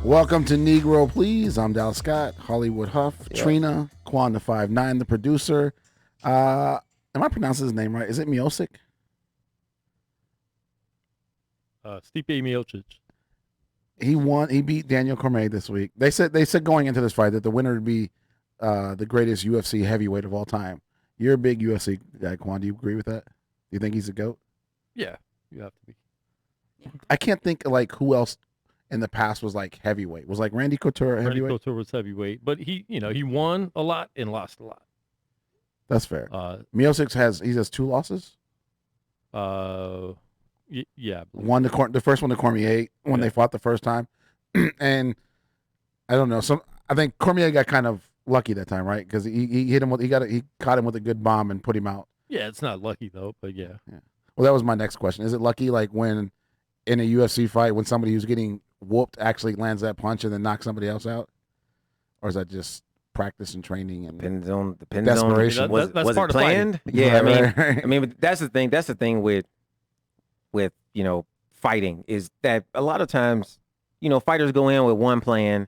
Welcome to Negro Please. I'm Dallas Scott, Hollywood Huff, Trina, Quan the 5'9", the producer. Am I pronouncing his name right? Is it Miocic? Stipe Miocic. He won. He beat Daniel Cormier this week. They said going into this fight that the winner would be the greatest UFC heavyweight of all time. You're a big UFC guy, Quan. Do you agree with that? Do you think he's a GOAT? Yeah, you have to be. I can't think of like who else in the past was like heavyweight. Was like Randy Couture heavyweight? Randy Couture was heavyweight, but he won a lot and lost a lot. That's fair. Miocic has 2 losses. Yeah. One to the first one to Cormier when they fought the first time, and I don't know. I think Cormier got kind of lucky that time, right? Because he hit him with he caught him with a good bomb and put him out. Yeah, it's not lucky though, but yeah. Well, that was my next question. Is it lucky, like when in a UFC fight, when somebody who's getting whooped actually lands that punch and then knocks somebody else out, or is that just practice and training and depends desperation? On that's was part it of planned? fighting. Yeah, Right. I mean, but that's the thing. That's the thing with fighting is that a lot of times, fighters go in with one plan.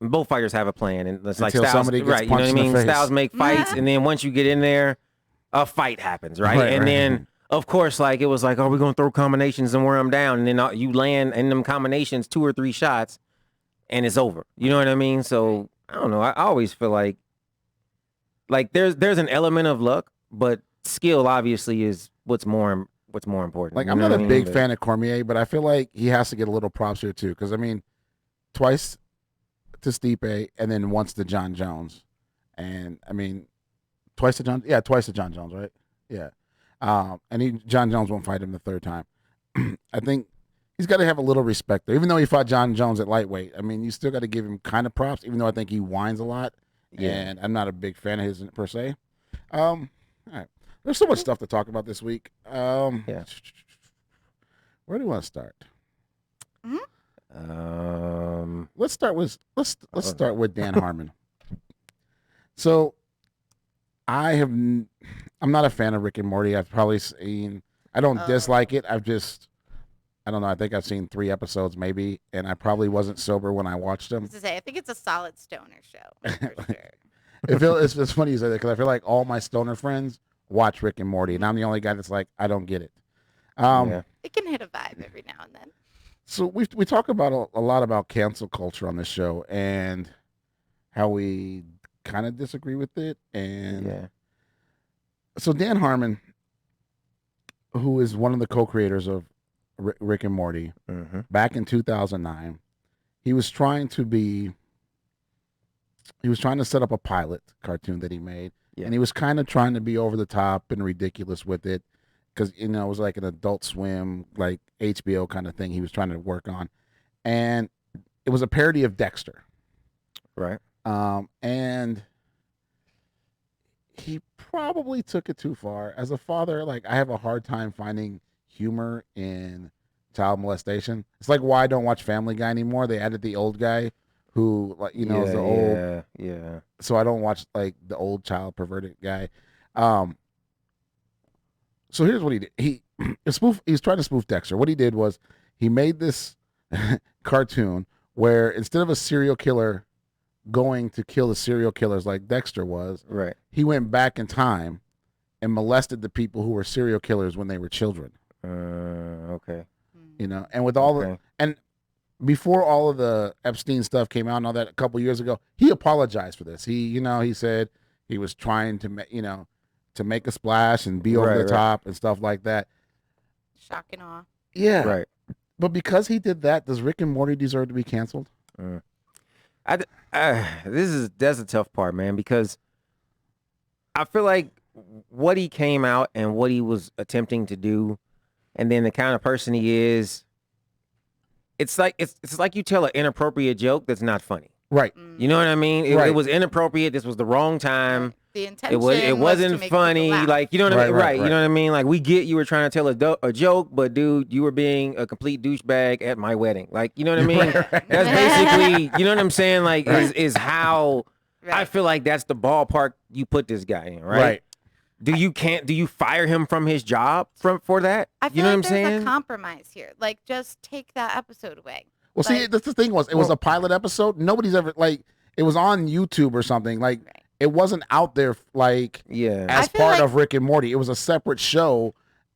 And both fighters have a plan, and it's like Until styles, somebody gets right? You know what I punched in mean? the face. Styles make fights, and then once you get in there, a fight happens, right? And then, of course, like it was like, oh, we're gonna throw combinations and wear them down, and then you land in them combinations 2 or 3 shots, and it's over. You know what I mean? So I don't know. I always feel like there's an element of luck, but skill obviously is what's more important. Like You I'm know not what a I big mean? fan of Cormier, but I feel like he has to get a little props here too. Because I mean, twice to Stipe and then once to John Jones, and I mean, twice to John Jones, right? Yeah, and John Jones won't fight him the third time. I think he's got to have a little respect there, even though he fought John Jones at lightweight. I mean, you still got to give him kind of props, even though I think he whines a lot, and I'm not a big fan of his per se. All right. There's so much stuff to talk about this week. Where do you want to start? Let's start with Dan Harmon. So, I'm not a fan of Rick and Morty. I've probably seen. I don't dislike it. I don't know. I think I've seen 3 episodes maybe, and I probably wasn't sober when I watched them. I think it's a solid stoner show for sure. It's funny you say that because I feel like all my stoner friends watch Rick and Morty, and I'm the only guy that's like, I don't get it. It can hit a vibe every now and then. So we talk about a lot about cancel culture on this show and how we kind of disagree with it. And so Dan Harmon, who is one of the co-creators of Rick and Morty, back in 2009, he was trying to set up a pilot cartoon that he made. And he was kind of trying to be over the top and ridiculous with it because, it was like an Adult Swim, like HBO kind of thing he was trying to work on. And it was a parody of Dexter. Right. And he probably took it too far. As a father, like, I have a hard time finding humor in child molestation. It's like why I don't watch Family Guy anymore. They added the old guy who, like, is the old. Yeah. So I don't watch like the old child perverted guy. So here's what he did. He was trying to spoof Dexter. What he did was he made this cartoon where instead of a serial killer going to kill the serial killers like Dexter was, Right. he went back in time and molested the people who were serial killers when they were children. Okay. And with all and before all of the Epstein stuff came out and all that a couple years ago, he apologized for this. He said he was trying to make a splash and be over the top and stuff like that. Shock and awe. Yeah. Right. But because he did that, does Rick and Morty deserve to be canceled? That's a tough part, man, because I feel like what he came out and what he was attempting to do, and then the kind of person he is, it's like you tell an inappropriate joke that's not funny. Right. You know what I mean? It was inappropriate. This was the wrong time. The intention it wasn't funny. Like, you know what I mean? Right. You know what I mean? Like, we get you were trying to tell a joke, but dude, you were being a complete douchebag at my wedding. Like, you know what I mean? That's basically, you know what I'm saying? Like, is how I feel like that's the ballpark you put this guy in, right? Do you fire him from his job for that? I feel you know like what I'm saying? There's a compromise here. Like, just take that episode away. Well, see, Like- that's the thing was, it was a pilot episode. Nobody's ever, like, it was on YouTube or something. Like, Right. it wasn't out there, like, Yeah. as I feel part like- of Rick and Morty. It was a separate show,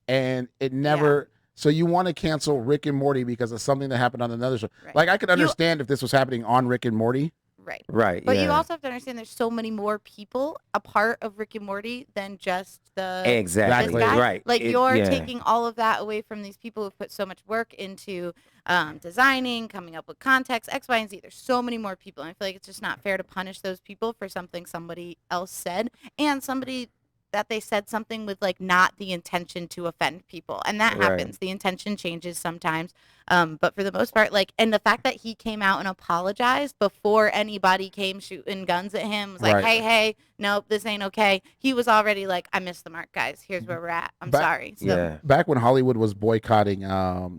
and it never. So you want to cancel Rick and Morty because of something that happened on another show. Right. Like, I could understand if this was happening on Rick and Morty. Right. Right. But yeah. you also have to understand there's so many more people a part of Rick and Morty than just the Exactly. this guy. Right. Like It- you're yeah. taking all of that away from these people who've put so much work into designing, coming up with context, X, Y, and Z. There's so many more people. And I feel like it's just not fair to punish those people for something somebody else said and somebody that they said something with like not the intention to offend people. And that Right. happens. The intention changes sometimes. But for the most part, like, and the fact that he came out and apologized before anybody came shooting guns at him, was like, Right. hey, nope, this ain't okay. He was already like, I missed the mark, guys. Here's where we're at. I'm Back- sorry. So, Yeah. Back when Hollywood was boycotting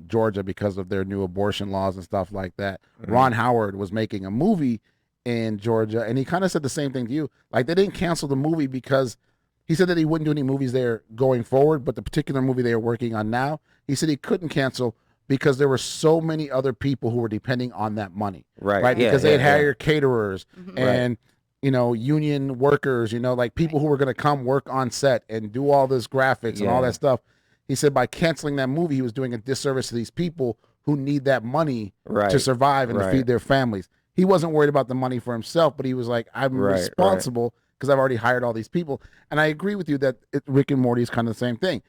Georgia because of their new abortion laws and stuff like that, Mhm. Ron Howard was making a movie in Georgia, and he kind of said the same thing to you. Like, they didn't cancel the movie because he said that he wouldn't do any movies there going forward, but the particular movie they are working on now, he said he couldn't cancel because there were so many other people who were depending on that money, Right. right? Yeah, Because they had yeah, yeah. hired caterers mhm. and union workers, like people who were going to come work on set and do all this graphics and all Yeah. that stuff. He said by canceling that movie, he was doing a disservice to these people who need that money Right. to survive and to Right. feed their families. He wasn't worried about the money for himself, but he was like, I'm Right, right. responsible because I've already hired all these people. And I agree with you that Rick and Morty is kind of the same thing.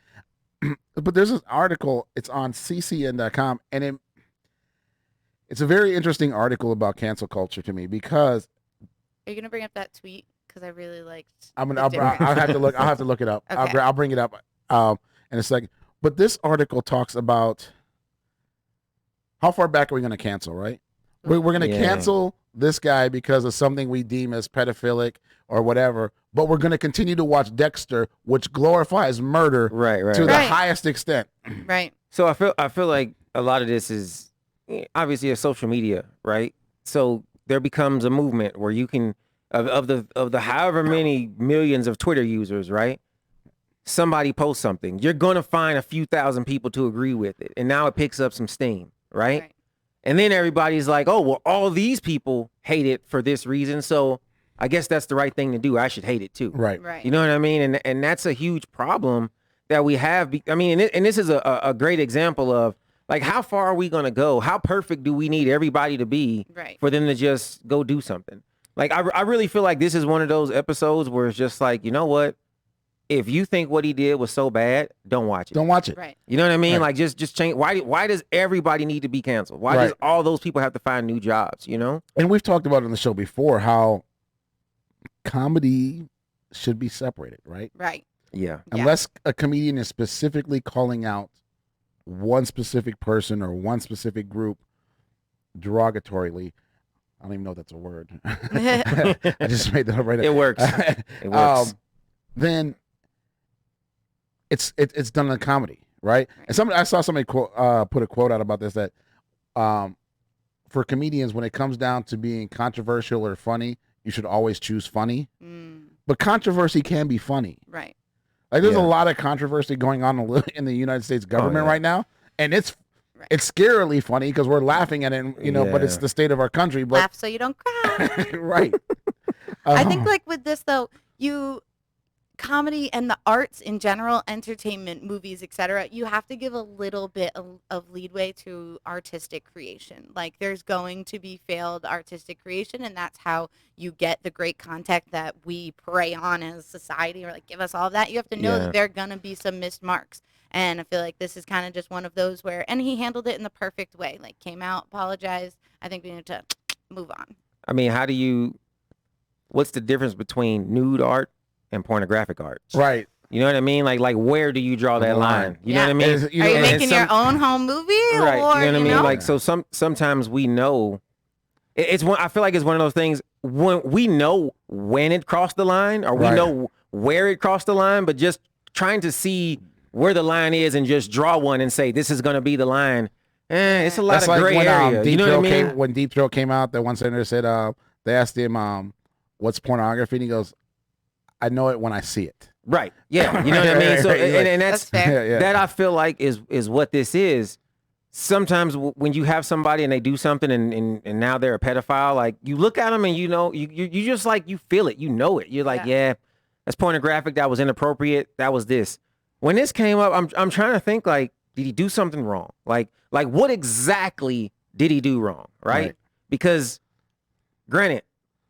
But there's this article, it's on ccn.com, and it's a very interesting article about cancel culture to me because Are you going to bring up that tweet? Because I really liked I'll the have to look. I'll have to look it up. Okay. I'll bring it up in a second. But this article talks about how far back are we going to cancel? Right, we're going to Yeah. cancel this guy because of something we deem as pedophilic or whatever. But we're going to continue to watch Dexter, which glorifies murder Right. Right. to the Right. highest extent. Right. So I feel like a lot of this is obviously a social media, right? So there becomes a movement where you can of the however many millions of Twitter users, right? Somebody posts something, you're gonna find a few thousand people to agree with it, and now it picks up some steam, right? Right. And then everybody's like, oh, well, all these people hate it for this reason, so I guess that's the right thing to do. I should hate it too. Right. Right. You know what I mean? And that's a huge problem that we have. I mean, and this is a great example of like, how far are we going to go? How perfect do we need everybody to be Right. for them to just go do something? Like, I really feel like this is one of those episodes where it's just like, you know what? If you think what he did was so bad, don't watch it. Don't watch it. Right. You know what I mean? Right. Like, just change. Why does everybody need to be canceled? Why does Right. all those people have to find new jobs? You know? And we've talked about it on the show before how comedy should be separated, right? Right. Yeah. Yeah. Unless a comedian is specifically calling out one specific person or one specific group derogatorily. I don't even know if that's a word. I just made that up right now. It works. It works. Then it's done in comedy, right? And I saw somebody put a quote out about this that for comedians, when it comes down to being controversial or funny, you should always choose funny. Mm, But controversy can be funny. right. Like there's Yeah. a lot of controversy going on in the United States government yeah. right now, and it's Right. it's scarily funny because we're laughing at it, but it's Yeah. the state of our country. But Laugh so you don't cry. right, I think like with this though, comedy and the arts in general, entertainment, movies, etc., you have to give a little bit of leadway to artistic creation. Like there's going to be failed artistic creation, and that's how you get the great content that we prey on as society, or like give us all of that. You have to know Yeah. that there are gonna be some missed marks. And I feel like this is kind of just one of those where, and he handled it in the perfect way. Like came out, apologized. I think we need to move on. I mean, what's the difference between nude art and pornographic art? right. You know what I mean? Like where do you draw that The line. line? You know what I Yeah. mean? Is- Are you and making your some- own home movie? Right. Or, You know what I mean? know? Like, so sometimes we know it's one. I feel like it's one of those things when we know when it crossed the line, or we Right. know where it crossed the line, but just trying to see where the line is and just draw one and say this is going to be the line. It's a lot That's of like gray when area. Deep You know what I Throat mean? when Deep Throat came out, that one senator said they asked him what's pornography, and he goes, "I know it when I see it." Right. Yeah. You know what I mean? So Right. and that's That's fair. Yeah. that I feel like is what this is. sometimes when you have somebody and they do something and now they're a pedophile, like you look at them and you know you just like you feel it, you know it. You're like, yeah, that's pornographic. That was inappropriate. That was this. When this came up, I'm trying to think like, did he do something wrong? Like what exactly did he do wrong? Right? Because granted,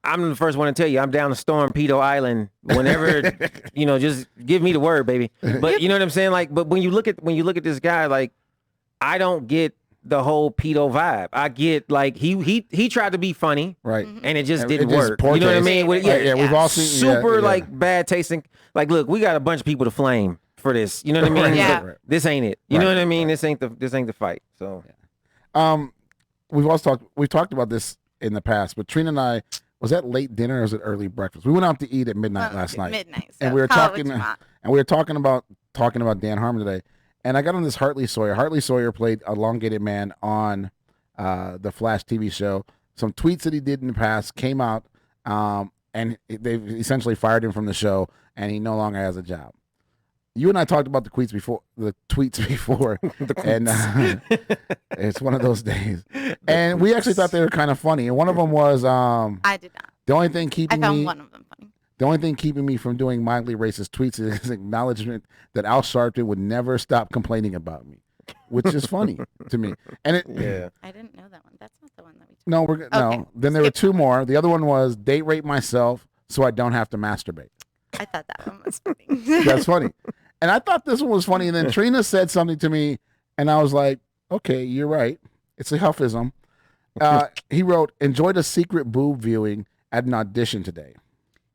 I'm the first one to tell you I'm down to storm Pedo Island whenever just give me the word, baby. But you know what I'm saying? Like, but when you look at this guy, like, I don't get the whole pedo vibe. I get like he tried to be funny, right? And it just didn't work. You know what I mean? We've all seen super like bad tasting. Like, look, we got a bunch of people to flame for this. You know what I mean? Yeah. This ain't it. You know what I mean? This ain't the fight. So, we've talked about this in the past, but Trina and I, was that late dinner or was it early breakfast? We went out to eat at midnight last night. Midnight. And we were talking about Dan Harmon today. And I got on this Hartley Sawyer. Hartley Sawyer played a elongated man on the Flash TV show. Some tweets that he did in the past came out, and they've essentially fired him from the show, and he no longer has a job. You and I talked about the tweets before, and it's one of those days. And we actually thought they were kind of funny. And one of them was, I did not. The only thing keeping I found one of them funny. The only thing keeping me from doing mildly racist tweets is his acknowledgement that Al Sharpton would never stop complaining about me, which is funny to me. And I didn't know that one. That's not the one that we talked no, about. no. Then there were two more. The other one was date rape myself so I don't have to masturbate. I thought that one was funny. That's funny. And I thought this one was funny. And then Trina said something to me, and I was like, okay, you're right. It's a Huffism. He wrote, enjoyed a secret boob viewing at an audition today.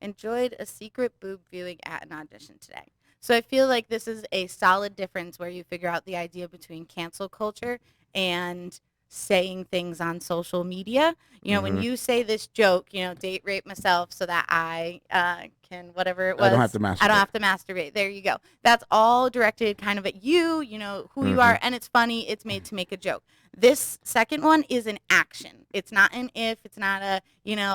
Enjoyed a secret boob viewing at an audition today. So I feel like this is a solid difference where you figure out the idea between cancel culture and saying things on social media. You know, when you say this joke, date rape myself so that I can, whatever it was. I don't have to masturbate. I don't have to masturbate. There you go. That's all directed kind of at you, who you are. And it's funny. It's made to make a joke. This second one is an action. It's not an if. It's not a,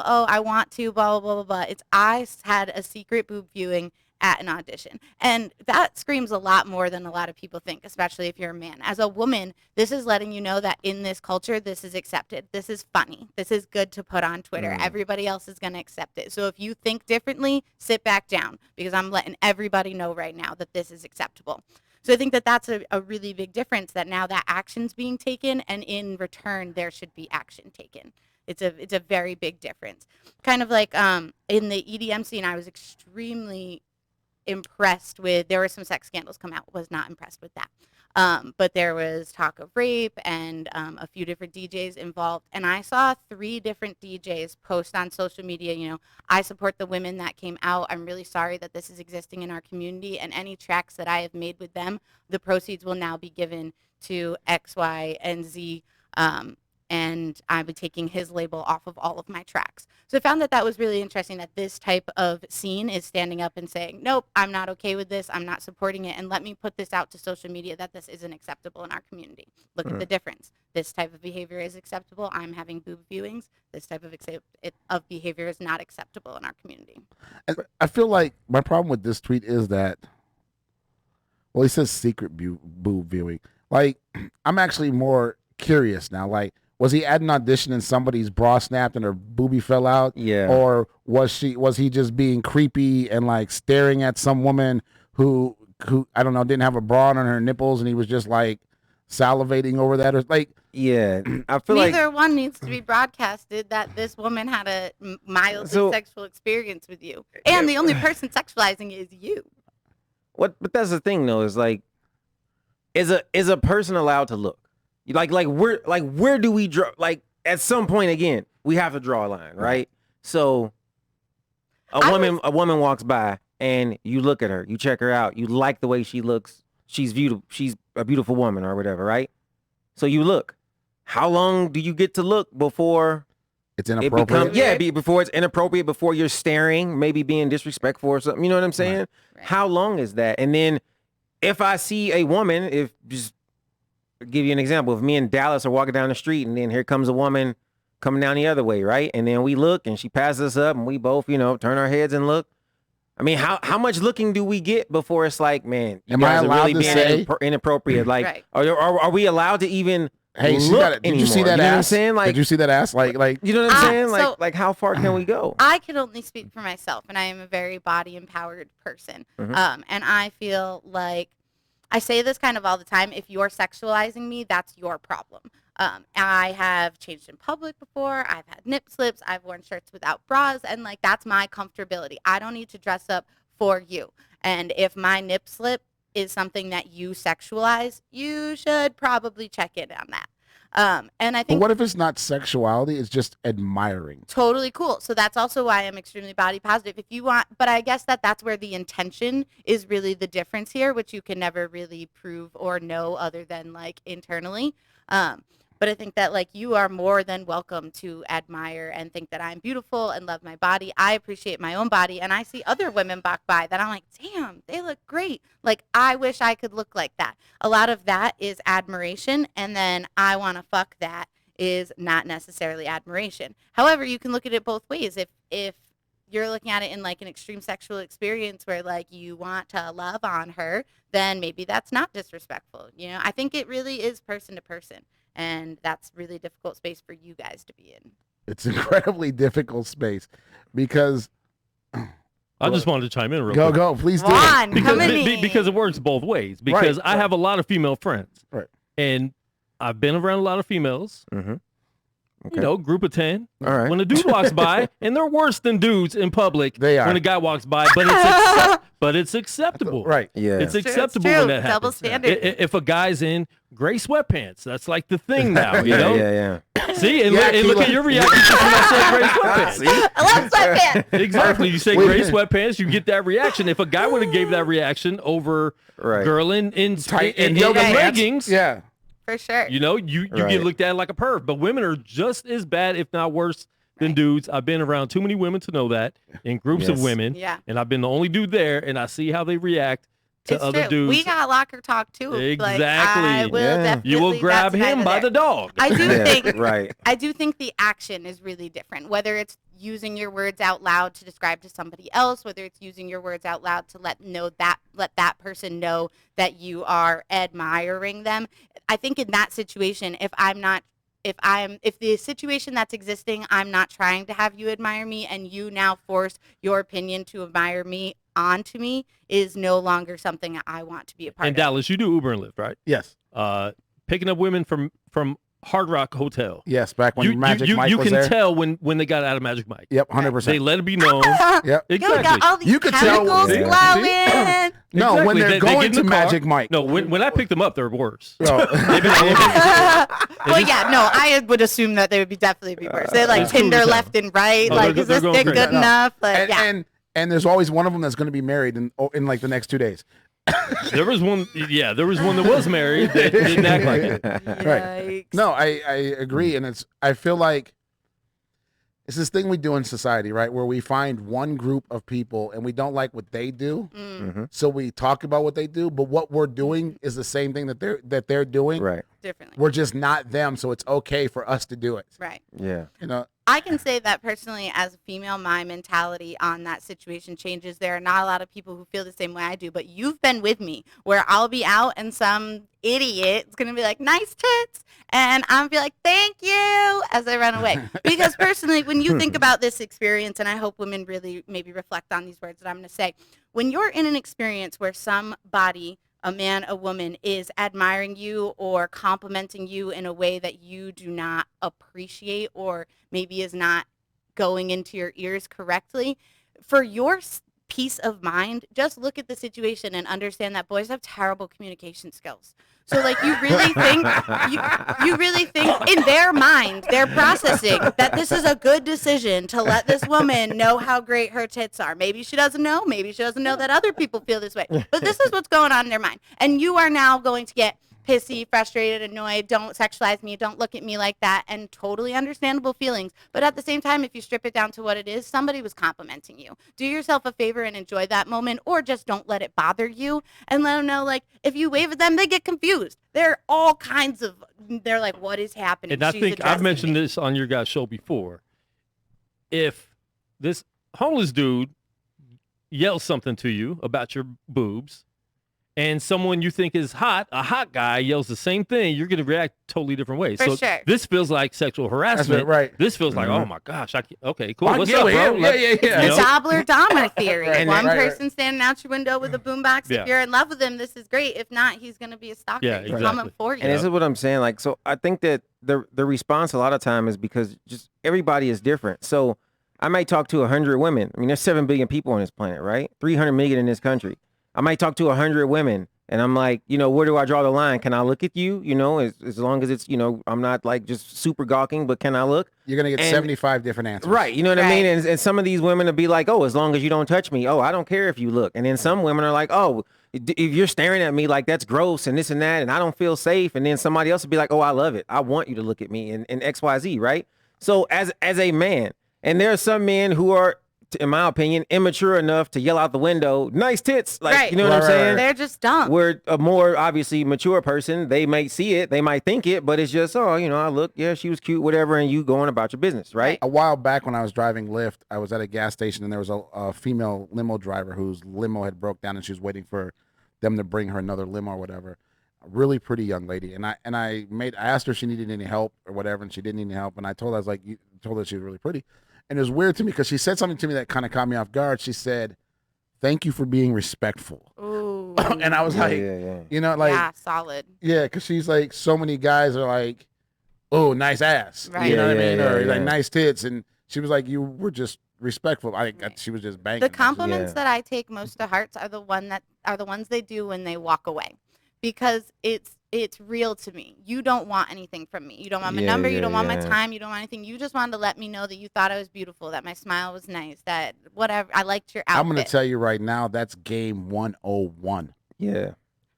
oh, I want to, blah, blah, blah, blah, blah. It's I had a secret boob viewing at an audition. And that screams a lot more than a lot of people think, especially if you're a man. As a woman, this is letting you know that in this culture, this is accepted. This is funny. This is good to put on Twitter. Everybody else is going to accept it. So if you think differently, sit back down, because I'm letting everybody know right now that this is acceptable. So I think that that's a really big difference, that now that action's being taken, and in return, there should be action taken. It's a very big difference. Kind of like in the EDM scene, I was extremely impressed with, there were some sex scandals come out, was not impressed with that. But there was talk of rape and a few different DJs involved. And I saw 3 different DJs post on social media, I support the women that came out. I'm really sorry that this is existing in our community. And any tracks that I have made with them, the proceeds will now be given to X, Y, and Z. And I've been taking his label off of all of my tracks. So I found that was really interesting, that this type of scene is standing up and saying, nope, I'm not okay with this. I'm not supporting it. And let me put this out to social media that this isn't acceptable in our community. Look at the difference. This type of behavior is acceptable. I'm having boob viewings. This type of behavior is not acceptable in our community. And I feel like my problem with this tweet is that, well, he says secret boob viewing. Like, I'm actually more curious now. Like, was he at an audition and somebody's bra snapped and her boobie fell out? Yeah. Or was he just being creepy and like staring at some woman who I don't know, didn't have a bra on her nipples, and he was just like salivating over that, or like, yeah. I feel neither one needs to be broadcasted, that this woman had a mildly sexual experience with you, and the only person sexualizing it is you. But that's the thing though, is like, is a person allowed to look? Where do we draw? Like, at some point, again, we have to draw a line, right? So a woman walks by and you look at her, you check her out, you like the way she looks, she's a beautiful woman or whatever, right? So you look. How long do you get to look before it's inappropriate? Before it's inappropriate, before you're staring, maybe being disrespectful or something, you know what I'm saying? Right. How long is that? And then if I see a woman, give you an example. If me and Dallas are walking down the street and then here comes a woman coming down the other way, right? And then we look and she passes us up and we both, turn our heads and look. I mean, how much looking do we get before it's like, man, you guys are really being inappropriate? Like, are we allowed to even Hey, look did you see anymore. that You know what I'm ass? saying? Like, did you see that ass? Like, you know what I'm saying? so- Like how far can we go? I can only speak for myself, and I am a very body empowered person. Mhm. And I feel like I say this kind of all the time. If you're sexualizing me, that's your problem. I have changed in public before. I've had nip slips. I've worn shirts without bras, and like that's my comfortability. I don't need to dress up for you. And if my nip slip is something that you sexualize, you should probably check in on that. And I but think what if it's not sexuality? It's just admiring. totally cool. So that's also why I'm extremely body positive. If you want, but I guess that's where the intention is really the difference here, which you can never really prove or know other than like internally. But I think that like you are more than welcome to admire and think that I'm beautiful and love my body. I appreciate my own body, and I see other women walk by that I'm like, damn, they look great. Like I wish I could look like that. A lot of that is admiration, and then I want to fuck that is not necessarily admiration. However, you can look at it both ways. If you're looking at it in like an extreme sexual experience where like you want to love on her, then maybe that's not disrespectful. You know, I think it really is person to person. And that's really difficult space for you guys to be in. It's incredibly difficult space because I just wanted to chime in real go quick. go please do. Juan, Because, come at me. because it works both ways. Because I have a lot of female friends. Right. And I've been around a lot of females. Mm-hmm. Okay. You know, group of 10. All right. When a dude walks by, and they're worse than dudes in public They are. when a guy walks by, but it's acceptable. Right. Yeah. It's It's true, acceptable it's when true. that Double happens. standard. If a guy's in gray sweatpants, that's like the thing now, you yeah, know? yeah. See, and, Yeah, look, and look Keela. at your reaction when I said gray sweatpants. See? I love sweatpants. Exactly. You say Wait. gray sweatpants, you get that reaction. If a guy would have gave that reaction over Right. girl in Tight in and yoga pants. leggings, Yeah. For sure. you know, you Right. get looked at like a perv. But women are just as bad, if not worse, than Right. dudes. I've been around too many women to know that in groups of Yes. women, Yeah. and I've been the only dude there, and I see how they react to It's other true. dudes. We got locker talk too. Like, Exactly. I will Yeah. definitely, You will grab that's him neither by there. the dog. I do Yeah, think right. I do think the action is really different. Whether it's using your words out loud to describe to somebody else, whether it's using your words out loud to let that person know that you are admiring them. I think in that situation, if the situation that's existing, I'm not trying to have you admire me, and you now force your opinion to admire me onto me, is no longer something I want to be a part In of. Dallas, you do Uber and Lyft, right? Yes. Picking up women from Hard Rock Hotel. Yes. Back when Magic Mike you was can there. tell when they got out of Magic Mike. Yep. They 100%. let it be known. Yep. Yo, we got Exactly. all these You could tell- chemicals Yeah. flowing. No, when Exactly. they're They going get in to the car. Magic Mike. No, when I picked them up, they're worse. Oh. They've been- Well, yeah, no, I would assume that they would be definitely be worse. They're like It's cool Tinder as hell. left and right. Oh, Like, they're is this going dick crazy. good No. enough? Like, and, yeah. and there's always one of them that's going to be married in like the next 2 days. There was one that was married that didn't act like it. Right. No, I agree, and I feel like it's this thing we do in society, right, where we find one group of people and we don't like what they do, Mm-hmm. so we talk about what they do, but what we're doing is the same thing that they're doing. Right. Differently. We're just not them, so it's okay for us to do it. Right. Yeah. You know, I can say that personally, as a female, my mentality on that situation changes. There are not a lot of people who feel the same way I do, but you've been with me where I'll be out and some idiot is going to be like, nice tits. And I'm going to be like, thank you, as I run away. Because personally, when you think about this experience, and I hope women really maybe reflect on these words that I'm going to say, when you're in an experience where somebody, a man, a woman, is admiring you or complimenting you in a way that you do not appreciate or maybe is not going into your ears correctly, for your peace of mind, just look at the situation and understand that boys have terrible communication skills. So, like, you really think you really think in their mind, they're processing that this is a good decision to let this woman know how great her tits are. Maybe she doesn't know. Maybe she doesn't know that other people feel this way. But this is what's going on in their mind. And you are now going to get pissy, frustrated, annoyed, don't sexualize me, don't look at me like that, and totally understandable feelings. But at the same time, if you strip it down to what it is, somebody was complimenting you. Do yourself a favor and enjoy that moment, or just don't let it bother you, and let them know, like, if you wave at them, they get confused. They're all kinds of, they're like, what is happening? And I She's think I've addressing mentioned me. this on your guys' show before. If this homeless dude yells something to you about your boobs, and someone you think is hot, a hot guy yells the same thing, you're going to react totally different ways. For so sure. this feels like sexual harassment. right. This feels like, oh my gosh, okay, cool. I What's get up, with bro? him. Yeah. It's the Dobler-Dahmer theory. Right, One right. person standing out your window with a boombox. Yeah. If you're in love with him, this is great. If not, he's going to be a stalker. Yeah, He's exactly. coming for you. And this is what I'm saying. Like, so I think that the response a lot of time is because just everybody is different. So I might talk to 100 women. I mean, there's 7 billion people on this planet, right? 300 million in this country. I might talk to 100 women, and I'm like, where do I draw the line? Can I look at you? As long as it's, I'm not like just super gawking, but can I look? You're going to get 75 different answers. Right. You know what I mean? Right. And some of these women will be like, oh, as long as you don't touch me. Oh, I don't care if you look. And then some women are like, oh, if you're staring at me, like that's gross and this and that, and I don't feel safe. And then somebody else will be like, oh, I love it. I want you to look at me and X, Y, Z. Right. So as a man, and there are some men who are, in my opinion, immature enough to yell out the window, nice tits. Like, Right. you know what I'm saying? They're just dumb. Where a more obviously mature person, they might see it, they might think it, but it's just, oh, I look, yeah, she was cute, whatever, and you going about your business, right? A while back when I was driving Lyft, I was at a gas station and there was a female limo driver whose limo had broke down and she was waiting for them to bring her another limo or whatever. A really pretty young lady. And I asked her if she needed any help or whatever, and she didn't need any help. And I told her, you told her she was really pretty. And it was weird to me because she said something to me that kind of caught me off guard. She said, "Thank you for being respectful." Ooh. And I was Yeah, solid. yeah, because she's like, so many guys are like, oh, nice ass. Right. You know what I Yeah, mean? yeah, Or yeah. like nice tits. And she was like, you were just respectful. She was just banging. The compliments Yeah. that I take most to hearts are the ones they do when they walk away, because it's real to me. You don't want anything from me. You don't want my number. You don't want my time. You don't want anything. You just wanted to let me know that you thought I was beautiful, that my smile was nice, that whatever. I liked your outfit. I'm going to tell you right now, that's game 101. Yeah.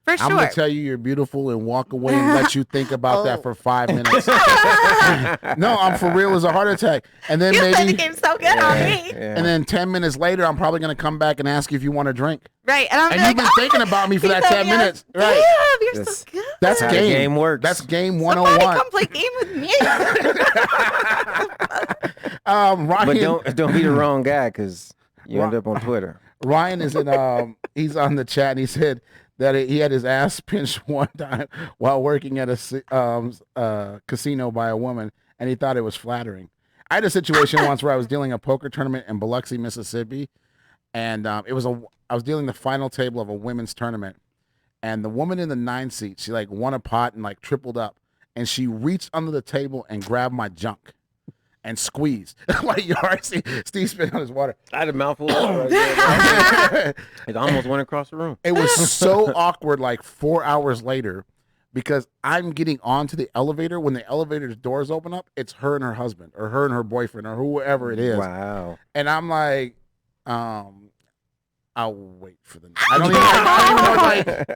For sure. I'm going to tell you you're beautiful and walk away and let you think about that for 5 minutes. No, I'm for real as a heart attack. And then You played the maybe, game so good on me. Yeah. and then 10 minutes later, I'm probably going to come back and ask you if you want a drink. Right. And I'm And like, you've been thinking about me for that 10 minutes. Damn, Right. you're That's- so good. That's how the game. game works. That's game Somebody 101. come play game with me. Ryan, But don't be the wrong guy because you end up on Twitter. Ryan is in. He's on the chat and he said that he had his ass pinched one time while working at a casino by a woman, and he thought it was flattering. I had a situation once where I was dealing a poker tournament in Biloxi, Mississippi, and I was dealing the final table of a women's tournament, and the woman in the 9 seat, she like won a pot and like tripled up, and she reached under the table and grabbed my junk and squeezed. Like you already see Steve spit on his water. I had a mouthful of water right there. It almost went across the room. It was so awkward like 4 hours later because I'm getting onto the elevator. When the elevator's doors open up, it's her and her husband or her and her boyfriend or whoever it is. Wow. And I'm like, I'll wait for them. I don't even know,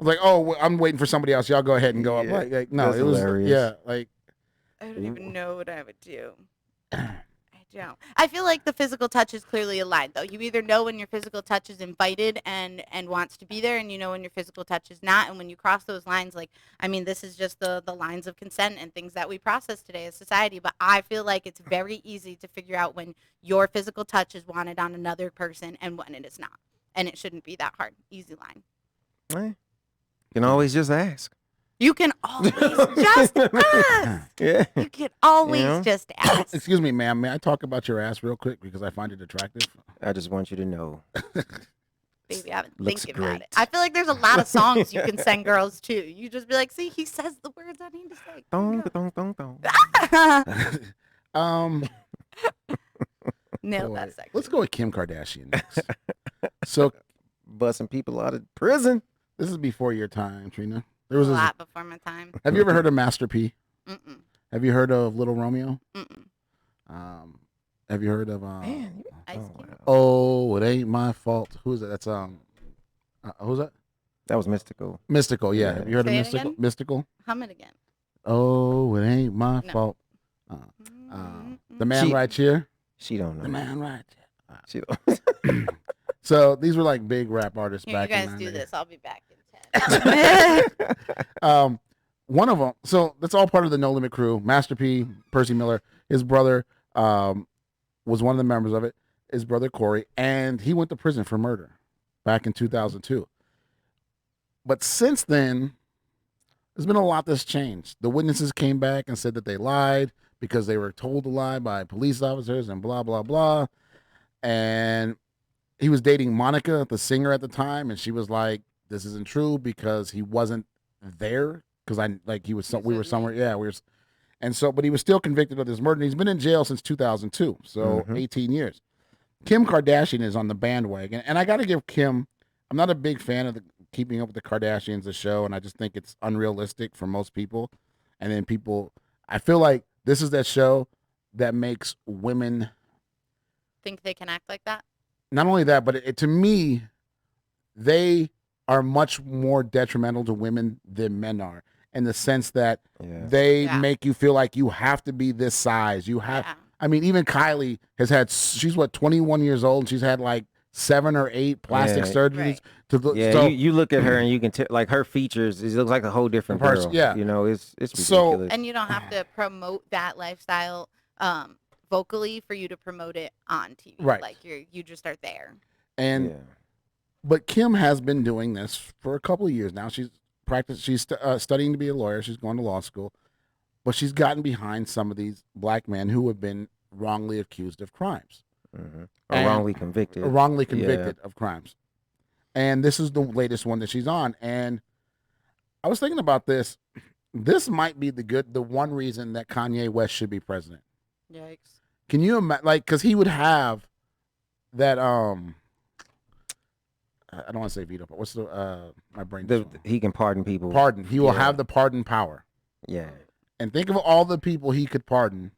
like, oh, I'm waiting for somebody else. Y'all go ahead and go up. Yeah, Like no, that's it was, hilarious. yeah, like, I don't even know what I would do. I don't. I feel like the physical touch is clearly aligned, though. You either know when your physical touch is invited and wants to be there, and you know when your physical touch is not. And when you cross those lines, like, I mean, this is just the lines of consent and things that we process today as society. But I feel like it's very easy to figure out when your physical touch is wanted on another person and when it is not. And it shouldn't be that hard. Easy line. You can always just ask. You can always just ask. Yeah. You can always You know? just ask. excuse me, ma'am, may I talk about your ass real quick because I find it attractive? I just want you to know. Baby, I've been Looks thinking about great. it. I feel like there's a lot of songs you can send girls to. You just be like, see, he says the words I need to say. Dong, dong, dong, dong. Nailed Boy, that section. let's go with Kim Kardashian next. So Busting people out of prison. this is before your time, Trina. There was a this, lot before my time. have you ever heard of Master P? Mm-mm. Have you heard of Little Romeo? Mm-mm. Have you heard of Man, Ice oh, Cube. wow. Oh, it ain't my fault? Who is that? That's who's that? That was mystical. Mystical, yeah. Yeah. Have you heard Say of it Mystical? again? Mystical? Hum it again. Oh, it ain't my No. fault. Mm-mm. The man She- right here. She don't know. The man right here. She don't. So these were like big rap artists Here, you back guys in do the this. I'll be back in 10. One of them, so that's all part of the No Limit crew. Master P, Percy Miller, his brother was one of the members of it, his brother Corey, and he went to prison for murder back in 2002. But since then, there's been a lot that's changed. The witnesses came back and said that they lied because they were told to lie by police officers and blah, blah, blah. And he was dating Monica, the singer at the time, and she was like, this isn't true because he wasn't there because we were somewhere. Yeah, we were. And so, but he was still convicted of this murder. And he's been in jail since 2002, so 18 years. Kim Kardashian is on the bandwagon, and I got to give Kim. I'm not a big fan of the Keeping Up with the Kardashians, the show, and I just think it's unrealistic for most people. And then I feel like this is that show that makes women think they can act like that. Not only that, but to me, they are much more detrimental to women than men are. In the sense that they make you feel like you have to be this size. You have, I mean, even Kylie she's 21 years old. And she's had like 7 or 8 plastic surgeries. Right. You look at her and you can tell, like, her features, it looks like a whole different girl. Yeah. You know, it's ridiculous. And you don't have to promote that lifestyle vocally for you to promote it on TV. Right. Like you just are there. And, but Kim has been doing this for a couple of years now. She's studying to be a lawyer. She's going to law school, but she's gotten behind some of these black men who have been wrongly accused of crimes, or wrongly convicted of crimes. And this is the latest one that she's on. And I was thinking about this. This might be the one reason that Kanye West should be president. Yikes! Can you imagine? Like, because he would have that I don't want to say veto, but what's my brain? He can pardon people. He will have the pardon power. Yeah. And think of all the people he could pardon.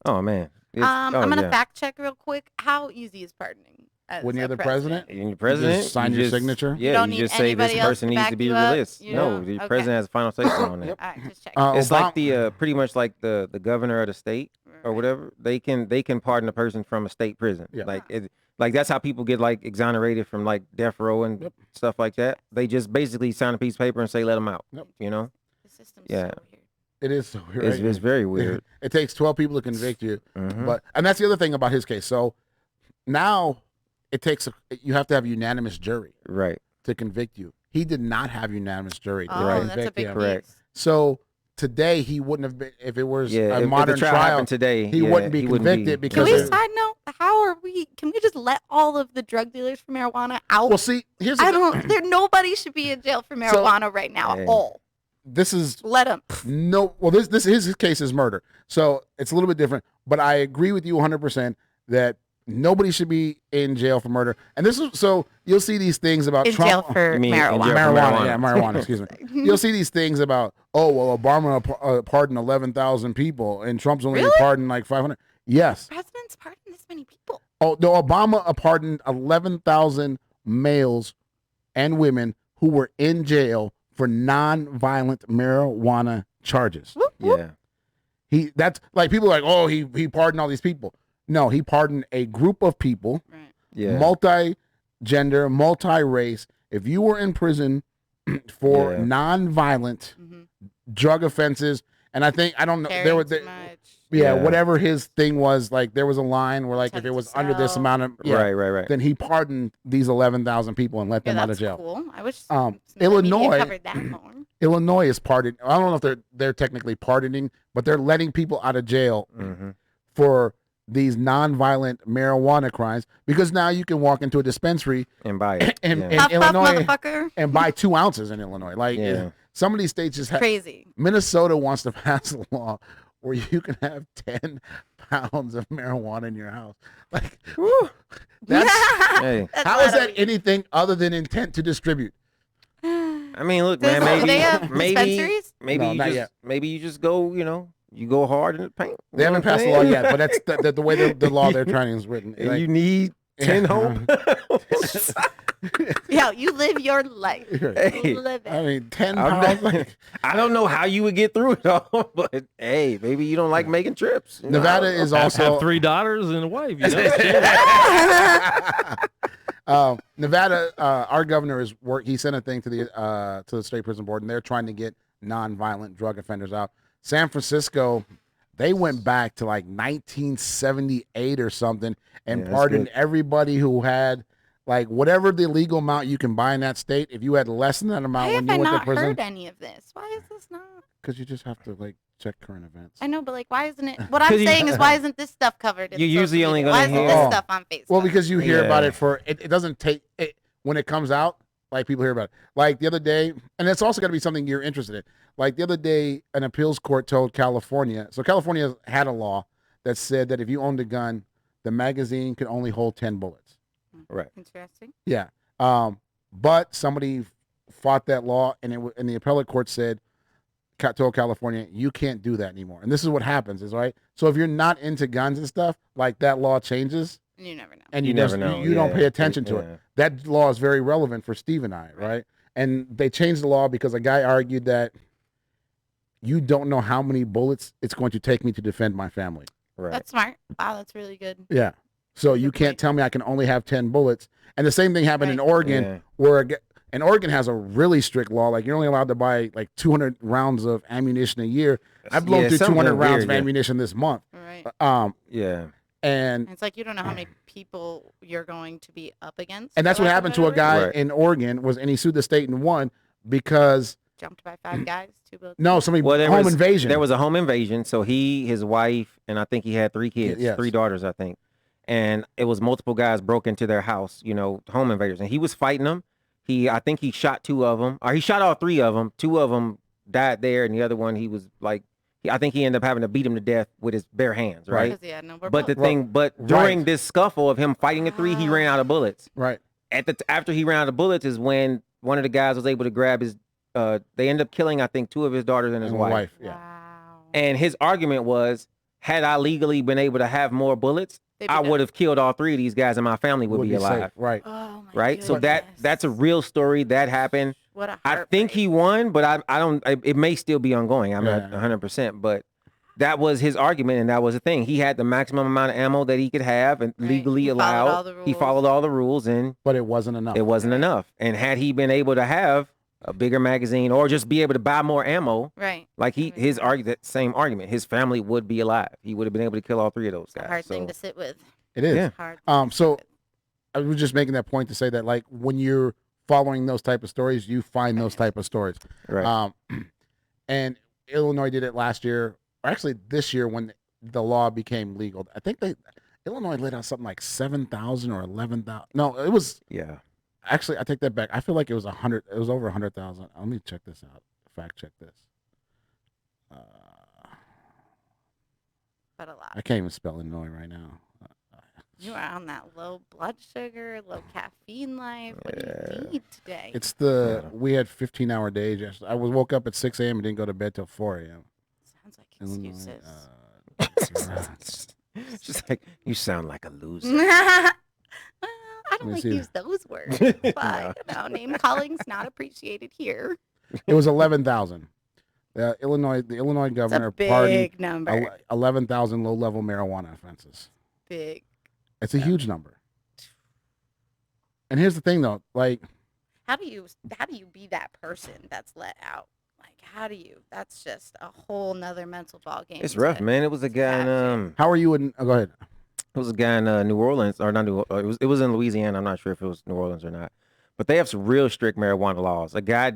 Oh man. I'm gonna fact check real quick. How easy is pardoning? When you're the president? When you're president, you just sign your signature. Yeah, you just say this person needs to be released. No, the president has a final say so on that. All right, just check. It's like the pretty much like the governor of the state or whatever. They can pardon a person from a state prison. Yeah. Like that's how people get like exonerated from like death row and stuff like that. They just basically sign a piece of paper and say let them out. You know. The system's so weird. It is so weird. It's very weird. It takes 12 people to convict you, and that's the other thing about his case. So now you have to have unanimous jury, to convict you. He did not have unanimous jury to convict that's a big him. Correct. So today he wouldn't have been if it was a if modern the trial today. He wouldn't be convicted because. Can we side note? Can we just let all of the drug dealers for marijuana out? Well, see, nobody should be in jail for marijuana right now at all. This is let him. No, well, his case is murder, so it's a little bit different. But I agree with you 100% that nobody should be in jail for murder. And this is so you'll see these things about in Trump. Jail for marijuana. Marijuana. Excuse me. You'll see these things about Obama pardoned 11,000 people and Trump's only pardoned like 500. Yes. President's pardoned this many people. Oh no, Obama pardoned 11,000 males and women who were in jail for non-violent marijuana charges. Whoop. Yeah. That's like people are like, he pardoned all these people. No, he pardoned a group of people, multi-gender, multi-race. If you were in prison for non-violent drug offenses, and I don't know, whatever his thing was, like there was a line where like if it was under this amount of, then he pardoned these 11,000 people and let them out of jail. Cool. I wish Illinois covered that more. Illinois is pardoning. I don't know if they're technically pardoning, but they're letting people out of jail for these non-violent marijuana crimes because now you can walk into a dispensary and buy it in Illinois and buy 2 ounces in Illinois. Like some of these states just have crazy. Minnesota wants to pass a law where you can have 10 pounds of marijuana in your house. Like that's how is that anything other than intent to distribute? I mean, look, man, maybe you just go, you go hard in the paint. They haven't passed the law yet, but that's the way the law they're trying is written. Like, you need 10 home. Yeah, you live your life. Hey, live it. I mean, 10 pounds. I don't know how you would get through it all, but hey, maybe you don't like making trips. Nevada is also have 3 daughters and a wife. Nevada, our governor he sent a thing to the state prison board, and they're trying to get non-violent drug offenders out. San Francisco, they went back to like 1978 or something and pardoned everybody who had Like whatever the legal amount you can buy in that state, if you had less than that amount Why when have you I went to not prison, heard any of this? Why is this not? because you just have to like check current events. I know, but like, why isn't it? What I'm saying is, why isn't this stuff covered? In You're social usually only media? gonna Why isn't hear- this Oh. stuff on Facebook? Well, because you hear about Yeah. it for it doesn't take it when it comes out. Like people hear about it. Like the other day, and it's also got to be something you're interested in. Like the other day, an appeals court told California. So California had a law that said that if you owned a gun, the magazine could only hold 10 bullets. Right. Interesting. Yeah. But somebody fought that law, and and the appellate court said, told California, you can't do that anymore. And this is what happens, is right. So if you're not into guns and stuff, like that law changes, And you never know. and You never know. You don't Yeah. pay attention to it. Yeah. That law is very relevant for Steve and I, right? And they changed the law because a guy argued that you don't know how many bullets it's going to take me to defend my family. Right. That's smart. Wow, that's really good. Yeah. So you Good can't point. tell me I can only have 10 bullets. And the same thing happened in Right. Oregon, Yeah. where and Oregon has a really strict law. Like you're only allowed to buy like 200 rounds of ammunition a year. I've blown Yeah, through something 200 rounds weird, of yeah. ammunition this month. Right. Yeah. And It's like you don't know how many people you're going to be up against. that's for what lack of happened to a better guy word. Right. in Oregon and he sued the state and won because Jumped by 5 guys, 2 bullets. no, somebody Well, home invasion. There was a home invasion. So he, his wife, and I think he had 3 kids, Yes. 3 daughters, I think. And it was multiple guys broke into their house, home invaders. And he was fighting them. I think he shot 2 of them, or he shot all 3 of them. 2 of them died there, and the other one, he was like, I think he ended up having to beat him to death with his bare hands, right? Because he had no more But bullets. but during Right. this scuffle of him fighting the 3, he ran out of bullets. right. After he ran out of bullets is when one of the guys was able to grab his. They ended up killing, I think, 2 of his daughters and his And wife. Yeah. Wow. And his argument was, had I legally been able to have more bullets, They'd be I done. would have killed all 3 of these guys, and my family would be safe. alive. Right. Oh my Right. So goodness. that's a real story that happened. What a I think he won, but I don't. It may still be ongoing. I'm not Yeah. 100%, but that was his argument, and that was the thing. He had the maximum amount of ammo that he could have, and Right. legally He followed allowed. all the He rules. followed all the rules, and But it wasn't enough. it wasn't enough. And had he been able to have a bigger magazine or just be able to buy more ammo, Right. like I mean, that same argument, his family would be alive. He would have been able to kill all 3 of those It's a guys. hard So thing to sit with. It is. Yeah. Hard. thing to sit So with. I was just making that point to say that, like, when you're following those type of stories, you find those type of stories. right. And Illinois did it last year, or actually this year when the law became legal. I think Illinois let out something like 7,000 or 11,000. No, it was Yeah. actually, I take that back. I feel like it was 100. It was over 100,000. Let me check this out. Fact check this. But a lot. I can't even spell Illinois right now. You are on that low blood sugar, low caffeine life. What do you need today? It's we had 15-hour days yesterday. I woke up at 6 a.m. and didn't go to bed till 4 a.m. Sounds like Illinois, excuses. It's just like, you sound like a loser. I don't me like see to that. use those words, but name calling's not appreciated here. It was 11,000. The Illinois It's governor a big pardoned number. 11,000 low-level marijuana offenses. Big. It's a huge number. And here's the thing, though. Like, How do you be that person that's let out? Like, how do you? That's just a whole nother mental ball game. It's rough, man. It was a guy in have how are you in? Oh, go ahead. It was a guy in New Orleans, or not New. It was in Louisiana. I'm not sure if it was New Orleans or not, but they have some real strict marijuana laws. A guy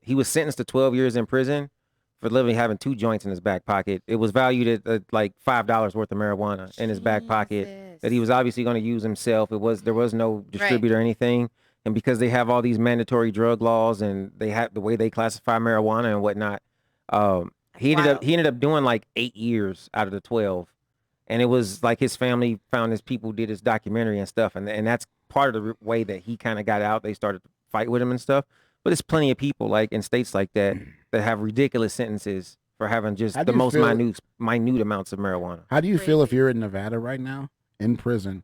he was sentenced to 12 years in prison for literally having 2 joints in his back pocket. It was valued at like $5 worth of marijuana in his back pocket that he was obviously going to use himself. There was no distributor or anything, and because they have all these mandatory drug laws and they have the way they classify marijuana and whatnot, he ended up doing like 8 years out of the 12. And it was like his family found his people, did his documentary and stuff. And that's part of the way that he kind of got out. They started to fight with him and stuff. But there's plenty of people like in states like that have ridiculous sentences for having just How do the you most feel- minute amounts of marijuana. How do you feel if you're in Nevada right now, in prison,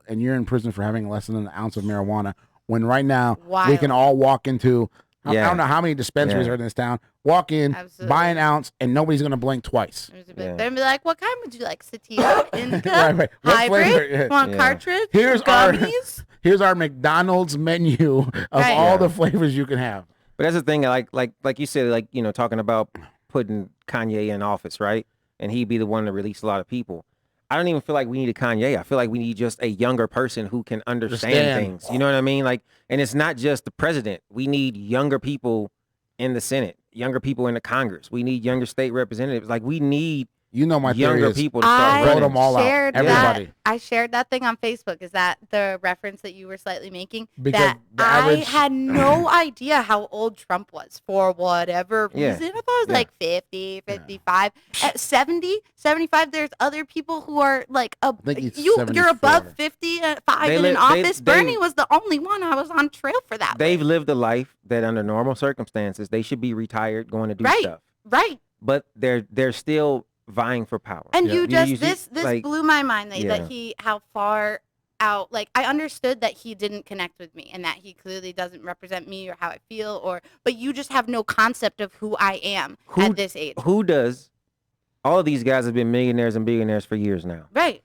and you're in prison for having less than an ounce of marijuana, when right now we Wild. can all walk into, I Yeah. don't know how many dispensaries Yeah. are in this town, walk in, Absolutely. buy an ounce, and nobody's going to blink twice. Yeah. They'd be like, "What kind would you like? Sativa, indica, Right. What hybrid? flavor? Yeah. You want Yeah. cartridge? Here's our- gummies." Here's our McDonald's menu of Right. all Yeah. the flavors you can have. But that's the thing, like you said, like, talking about putting Kanye in office, right? And he'd be the one to release a lot of people. I don't even feel like we need a Kanye. I feel like we need just a younger person who can understand Understand. things. You know what I mean? Like, and it's not just the president. We need younger people in the Senate, younger people in the Congress. We need younger state representatives. Like, we need You know my theory younger is people to start vote running. them all out. shared Everybody. I shared that thing on Facebook. Is that the reference that you were slightly making? Because that the I average- had no idea how old Trump was for whatever Yeah. reason. I thought it was Yeah. like 50, 55. At 70, 75, there's other people who are like, think he's you're 74. above 55 They and li- in they- office. they- Bernie was the only one I was on trail for that. They've with. lived a life that under normal circumstances, they should be retired going to do Right. stuff. Right. But they're still vying for power. And Yeah. you just see, this like, blew my mind that, yeah. that he how far out, like, I understood that he didn't connect with me and that he clearly doesn't represent me or how I feel, but you just have no concept of who I am at this age. Who does? All of these guys have been millionaires and billionaires for years now. Right.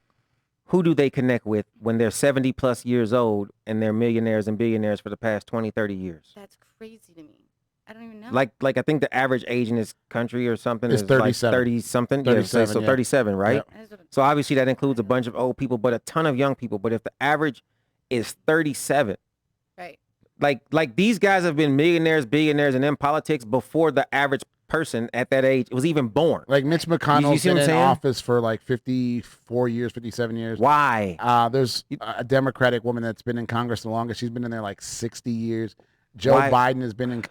Who do they connect with when they're 70 plus years old and they're millionaires and billionaires for the past 20, 30 years? That's crazy to me. I don't even know. Like I think the average age in this country or something Is is 37. like 30 something. 37, so yeah. 37, right? Yeah. That is what- So obviously that includes a bunch of old people, but a ton of young people. But if the average is 37, right. like these guys have been millionaires, billionaires, and in politics before the average person at that age was even born. Like Mitch McConnell's see what been I'm in saying? office for like 54 years, 57 years. Why? There's a Democratic woman that's been in Congress the longest. She's been in there like 60 years. Joe Why? Biden has been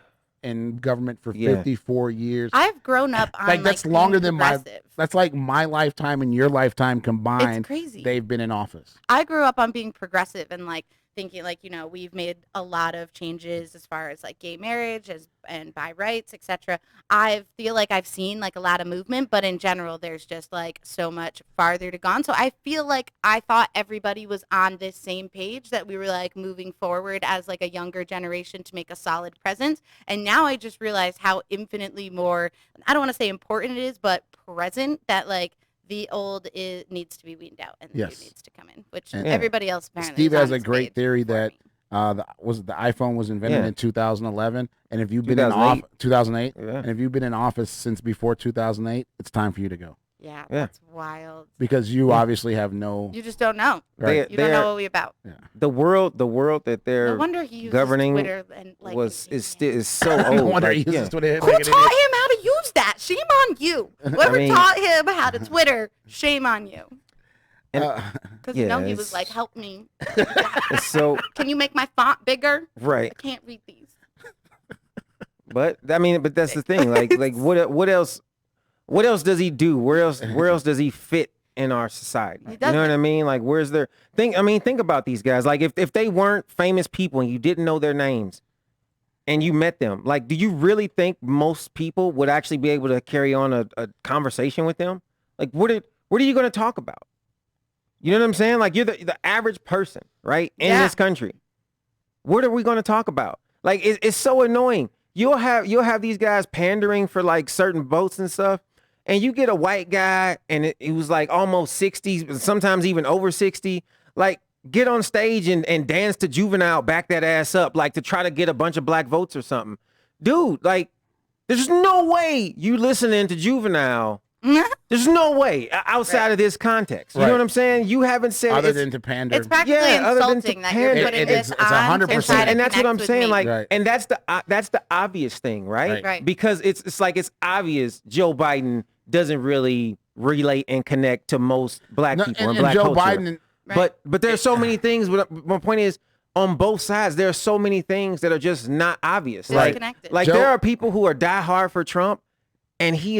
in government for Yeah. 54 years. I've grown up on Like, that's being longer than my- progressive. That's like my lifetime and your lifetime combined. It's crazy. They've been in office. I grew up on being progressive and like thinking like, we've made a lot of changes as far as like gay marriage and bi rights, etc. I feel like I've seen like a lot of movement, but in general there's just like so much farther to go. So I feel like I thought everybody was on this same page, that we were like moving forward as like a younger generation to make a solid presence. And now I just realize how infinitely more, I don't want to say important it is, but present, that like the old needs to be weaned out and the Yes. new needs to come in, which And- everybody else apparently Steve is has on a this great page theory before that me. the iPhone was invented Yeah. in 2011, and if you've been in 2008. 2008, Yeah. and if you've been in office since before 2008, it's time for you to go Yeah, Yeah. that's wild. because you obviously have no. You just don't know. Right. You don't know what we about. The world that No they're wonder he uses governing Twitter and like is so No old. wonder like, he uses yeah. Twitter. Who like an taught idiot. him how to use that? Shame on you. Whoever mean- taught him how to Twitter, shame on you. Uh, Because Yeah, he was it's- like, help me. It's so Can you make my font bigger? I right. can't read these. But that's the thing. Like what else does he do? Where else does he fit in our society? He You know what doesn't. I mean? Like where's their think about these guys. Like if they weren't famous people and you didn't know their names and you met them, like do you really think most people would actually be able to carry on a conversation with them? Like what are you going to talk about? You know what I'm saying? Like you're the average person, right? In Yeah. this country. What are we going to talk about? Like it's so annoying. You'll have these guys pandering for like certain votes and stuff, and you get a white guy and he was like almost 60, sometimes even over 60, like get on stage and dance to Juvenile, back that ass up, like to try to get a bunch of black votes or something. Dude, like there's no way you listening to Juvenile. There's no way outside Right. of this context. You know Right. what I'm saying? You haven't said other it's- than to pander. It's practically Yeah, other than insulting to that you're pander. putting It's this 100%. on to try to and that's what connect I'm with saying. me. Like, Right. and that's the obvious thing, right? Right. Because it's like it's obvious Joe Biden doesn't really relate and connect to most black No, people and, and and black Joe culture. Biden. Right. But there's so many things. But my point is, on both sides, there are so many things that are just not obvious. Like, Disconnected. like Joe- there are people who are diehard for Trump, and he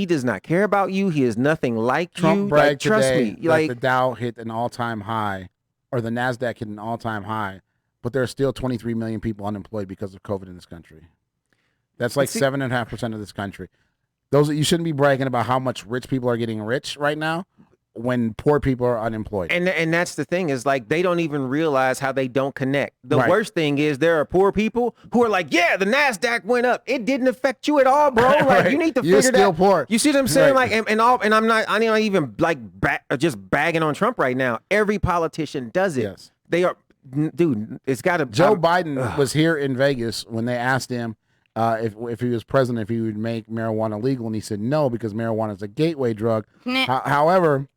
does not care about you. He is nothing like Trump you. Like, bragged trust today me. that Like the Dow hit an all-time high, or the Nasdaq hit an all-time high, but there are still 23 million people unemployed because of COVID in this country. That's like See- 7.5% of this country. You shouldn't be bragging about how much rich people are getting rich right now when poor people are unemployed. And that's the thing is like they don't even realize how they don't connect. The Right. worst thing is there are poor people who are like, yeah, the Nasdaq went up. It didn't affect you at all, bro. Like Right. you need to You're figure still that. poor. You see what I'm saying? Right. Like and I'm not even like just bagging on Trump right now. Every politician does it. Yes. They are, dude. It's got to. Joe Biden was here in Vegas when they asked him if he was president, if he would make marijuana legal, and he said no because marijuana is a gateway drug. Nah. However,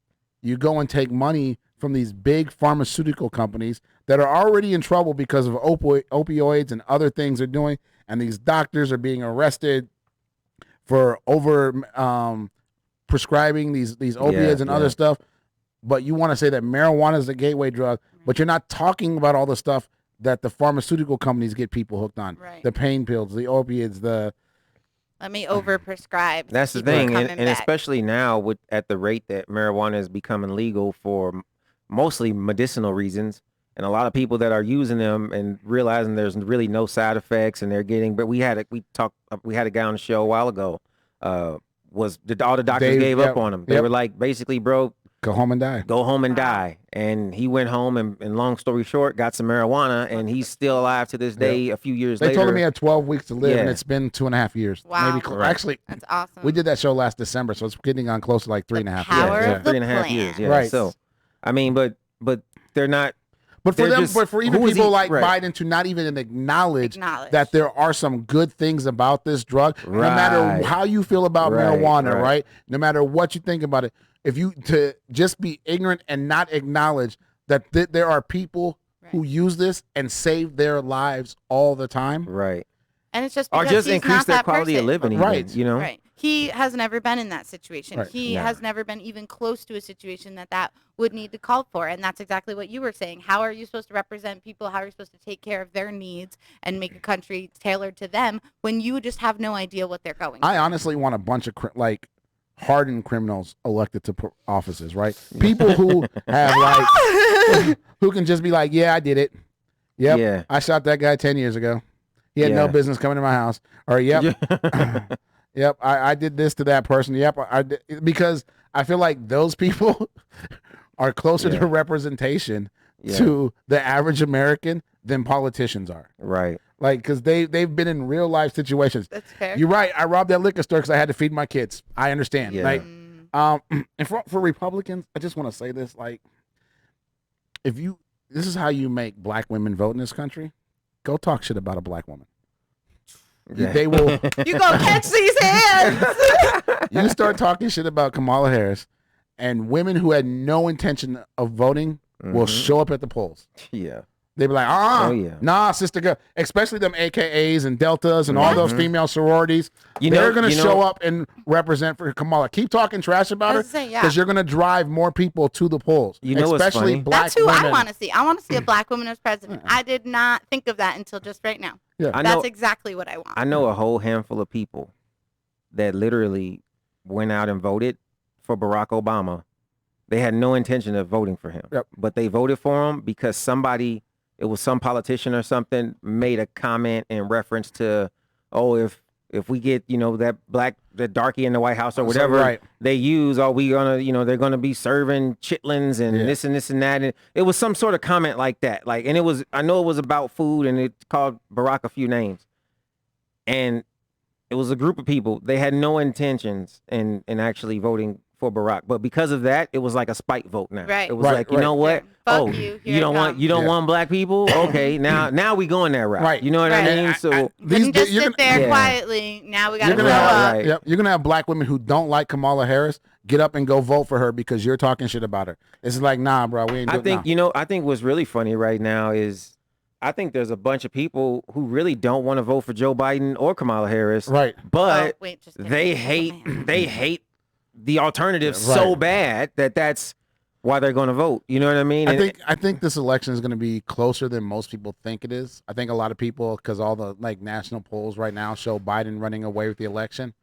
you go and take money from these big pharmaceutical companies that are already in trouble because of opioids and other things they're doing, and these doctors are being arrested for over prescribing these opiates and other stuff. But you want to say that marijuana is the gateway drug, but you're not talking about all the stuff that the pharmaceutical companies get people hooked on. Right. The pain pills, the opiates, let me overprescribe. That's the thing, and especially now at the rate that marijuana is becoming legal for mostly medicinal reasons, and a lot of people that are using them and realizing there's really no side effects, and they're getting. But we had a guy on the show a while ago. All the doctors gave up on him. They were like, basically, bro, go home and die. Go home and die. And he went home and long story short, got some marijuana, and he's still alive to this day. A few years later, they told him he had 12 weeks to live, and it's been 2.5 years. Wow. Maybe actually, that's awesome. We did that show last December, so it's getting on close to like 3.5 years. Power of the 3.5 years. Yeah. Right. So, I mean, but they're not. But for them, but for even people like right. Biden to not even acknowledge that there are some good things about this drug, no matter how you feel about marijuana, right? No matter what you think about it, if you to just be ignorant and not acknowledge that there are people who use this and save their lives all the time, right? And it's just or because just he's increase not their that quality person. of living, right? Even, you know, right? He has never been in that situation. Right. He has never been even close to a situation that would need to call for. And that's exactly what you were saying. How are you supposed to represent people? How are you supposed to take care of their needs and make a country tailored to them when you just have no idea what they're going through? I honestly want a bunch of hardened criminals elected to offices, right? People who have like, who can just be like, yeah, I did it. Yep, yeah. I shot that guy 10 years ago. He had no business coming to my house. Or yep, yep, I did this to that person. Yep, I did, because I feel like those people are closer to representation to the average American than politicians are. Right. Like, because they've been in real life situations. That's fair. You're right. I robbed that liquor store because I had to feed my kids. I understand. Yeah. Like, and for Republicans, I just want to say this: like, this is how you make black women vote in this country. Go talk shit about a black woman. Yeah. They will. You go catch these hands. You start talking shit about Kamala Harris, and women who had no intention of voting will show up at the polls. Yeah. They be like, nah, sister girl, especially them AKAs and Deltas and all those female sororities. They're going to show up and represent for Kamala. Keep talking trash about her because you're going to drive more people to the polls. You know especially what's funny? black That's who women. I want to see. I want to see a black woman as president. I did not think of that until just right now. Yeah. That's exactly what I want. I know a whole handful of people that literally went out and voted for Barack Obama. They had no intention of voting for him, but they voted for him because it was some politician or something made a comment in reference to, if we get, that darky in the White House or whatever they use, they're gonna be serving chitlins and this and this and that. And it was some sort of comment like that. Like, and I know it was about food, and it called Barack a few names. And it was a group of people. They had no intentions in actually voting for Barack, but because of that, it was like a spite vote now. Right. It was like, you know what? Yeah. You don't want black people? Okay, now we going that route. Right. You know what I mean? So Didn't just sit there quietly. Now we got to show up. Yep. You're gonna have black women who don't like Kamala Harris get up and go vote for her because you're talking shit about her. It's like, nah, bro, we ain't doing it. I think what's really funny right now is I think there's a bunch of people who really don't want to vote for Joe Biden or Kamala Harris. Right. But they hate the alternative so bad that's why they're going to vote. You know what I mean? I think this election is going to be closer than most people think it is. I think a lot of people, because all the national polls right now show Biden running away with the election.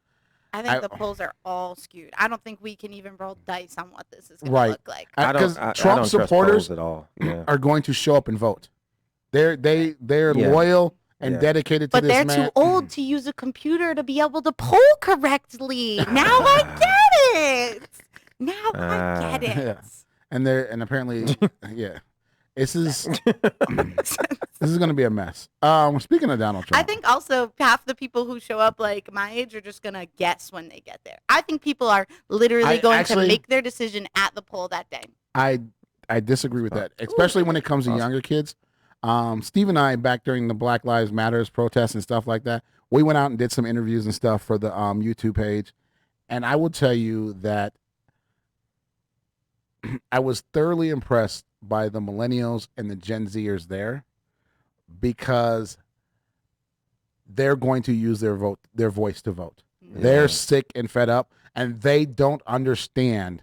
I think the polls are all skewed. I don't think we can even roll dice on what this is going to look like. Because Trump supporters at all. are going to show up and vote. They're loyal and dedicated to this man. But they're too old to use a computer to be able to poll correctly. Now I get it. I get it. Yeah. And apparently, this is going to be a mess. Speaking of Donald Trump, I think also half the people who show up like my age are just going to guess when they get there. I think people are literally going to make their decision at the poll that day. I disagree with that, especially when it comes to younger kids. Steve and I, back during the Black Lives Matters protests and stuff like that, we went out and did some interviews and stuff for the YouTube page. And I will tell you that I was thoroughly impressed by the millennials and the Gen Zers there, because they're going to use their voice to vote. They're sick and fed up, and they don't understand,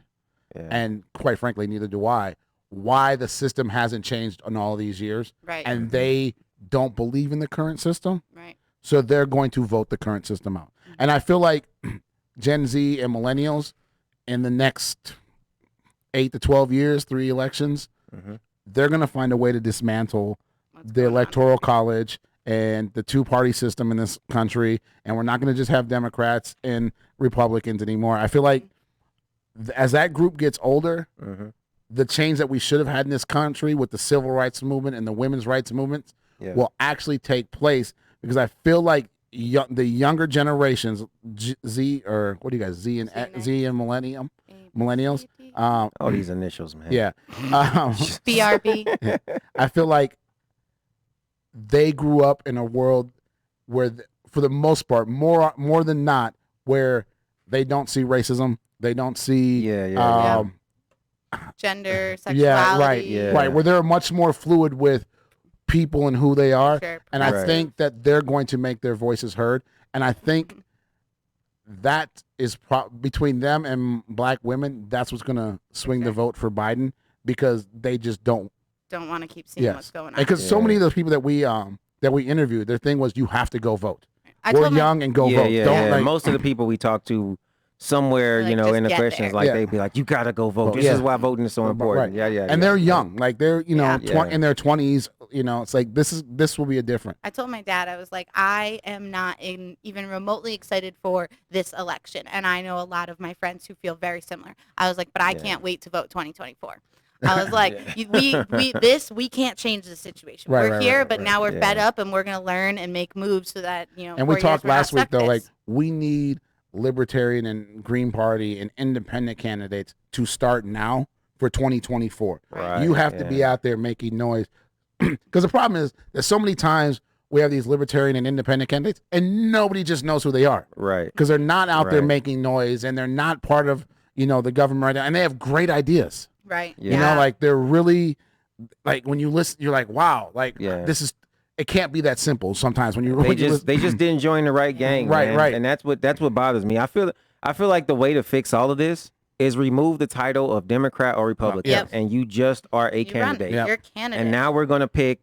and quite frankly, neither do I, why the system hasn't changed in all these years. Right. And they don't believe in the current system. Right. So they're going to vote the current system out. And I feel like Gen Z and millennials in the next 8 to 12 years, 3 elections, they're going to find a way to dismantle the electoral college and the two-party system in this country, and we're not going to just have Democrats and Republicans anymore. I feel like as that group gets older, the change that we should have had in this country with the civil rights movement and the women's rights movements will actually take place, because I feel like the younger generations, Z, or what do you guys, Z and millennials. Oh, these initials, man. Yeah. BRB. I feel like they grew up in a world where, for the most part, more than not, where they don't see racism, they don't see gender, sexuality. Right, where they're much more fluid with people and who they are. Sure. And I think that they're going to make their voices heard. And I think that is between them and black women, that's what's going to swing the vote for Biden, because they just don't want to keep seeing what's going on. Because so many of those people that we interviewed, their thing was, you have to go vote. We're young and go vote. Like, most of the people we talk to somewhere, like, in the questions, like they'd be like, you got to go vote. This is why voting is so important. And they're young. Like, they're, in their 20s, it's like, this will be a different. I told my dad, I was like, I am not even remotely excited for this election. And I know a lot of my friends who feel very similar. I was like, but I can't wait to vote 2024. I was like, we can't change the situation. We're here, but now we're fed up, and we're going to learn and make moves so that, And we talked last week, though, like, we need Libertarian and Green Party and independent candidates to start now for 2024. Right, you have to be out there making noise. Because the problem is that so many times we have these Libertarian and independent candidates, and nobody just knows who they are. Right. Because they're not out there making noise, and they're not part of, the government right now, and they have great ideas. Right. Yeah. Like, they're really, like, when you listen, you're like, wow, like, it can't be that simple sometimes when you they just didn't join the right gang. Right. And that's what bothers me. I feel like the way to fix all of this is remove the title of Democrat or Republican, and you just are a candidate. You're a candidate. And now we're going to pick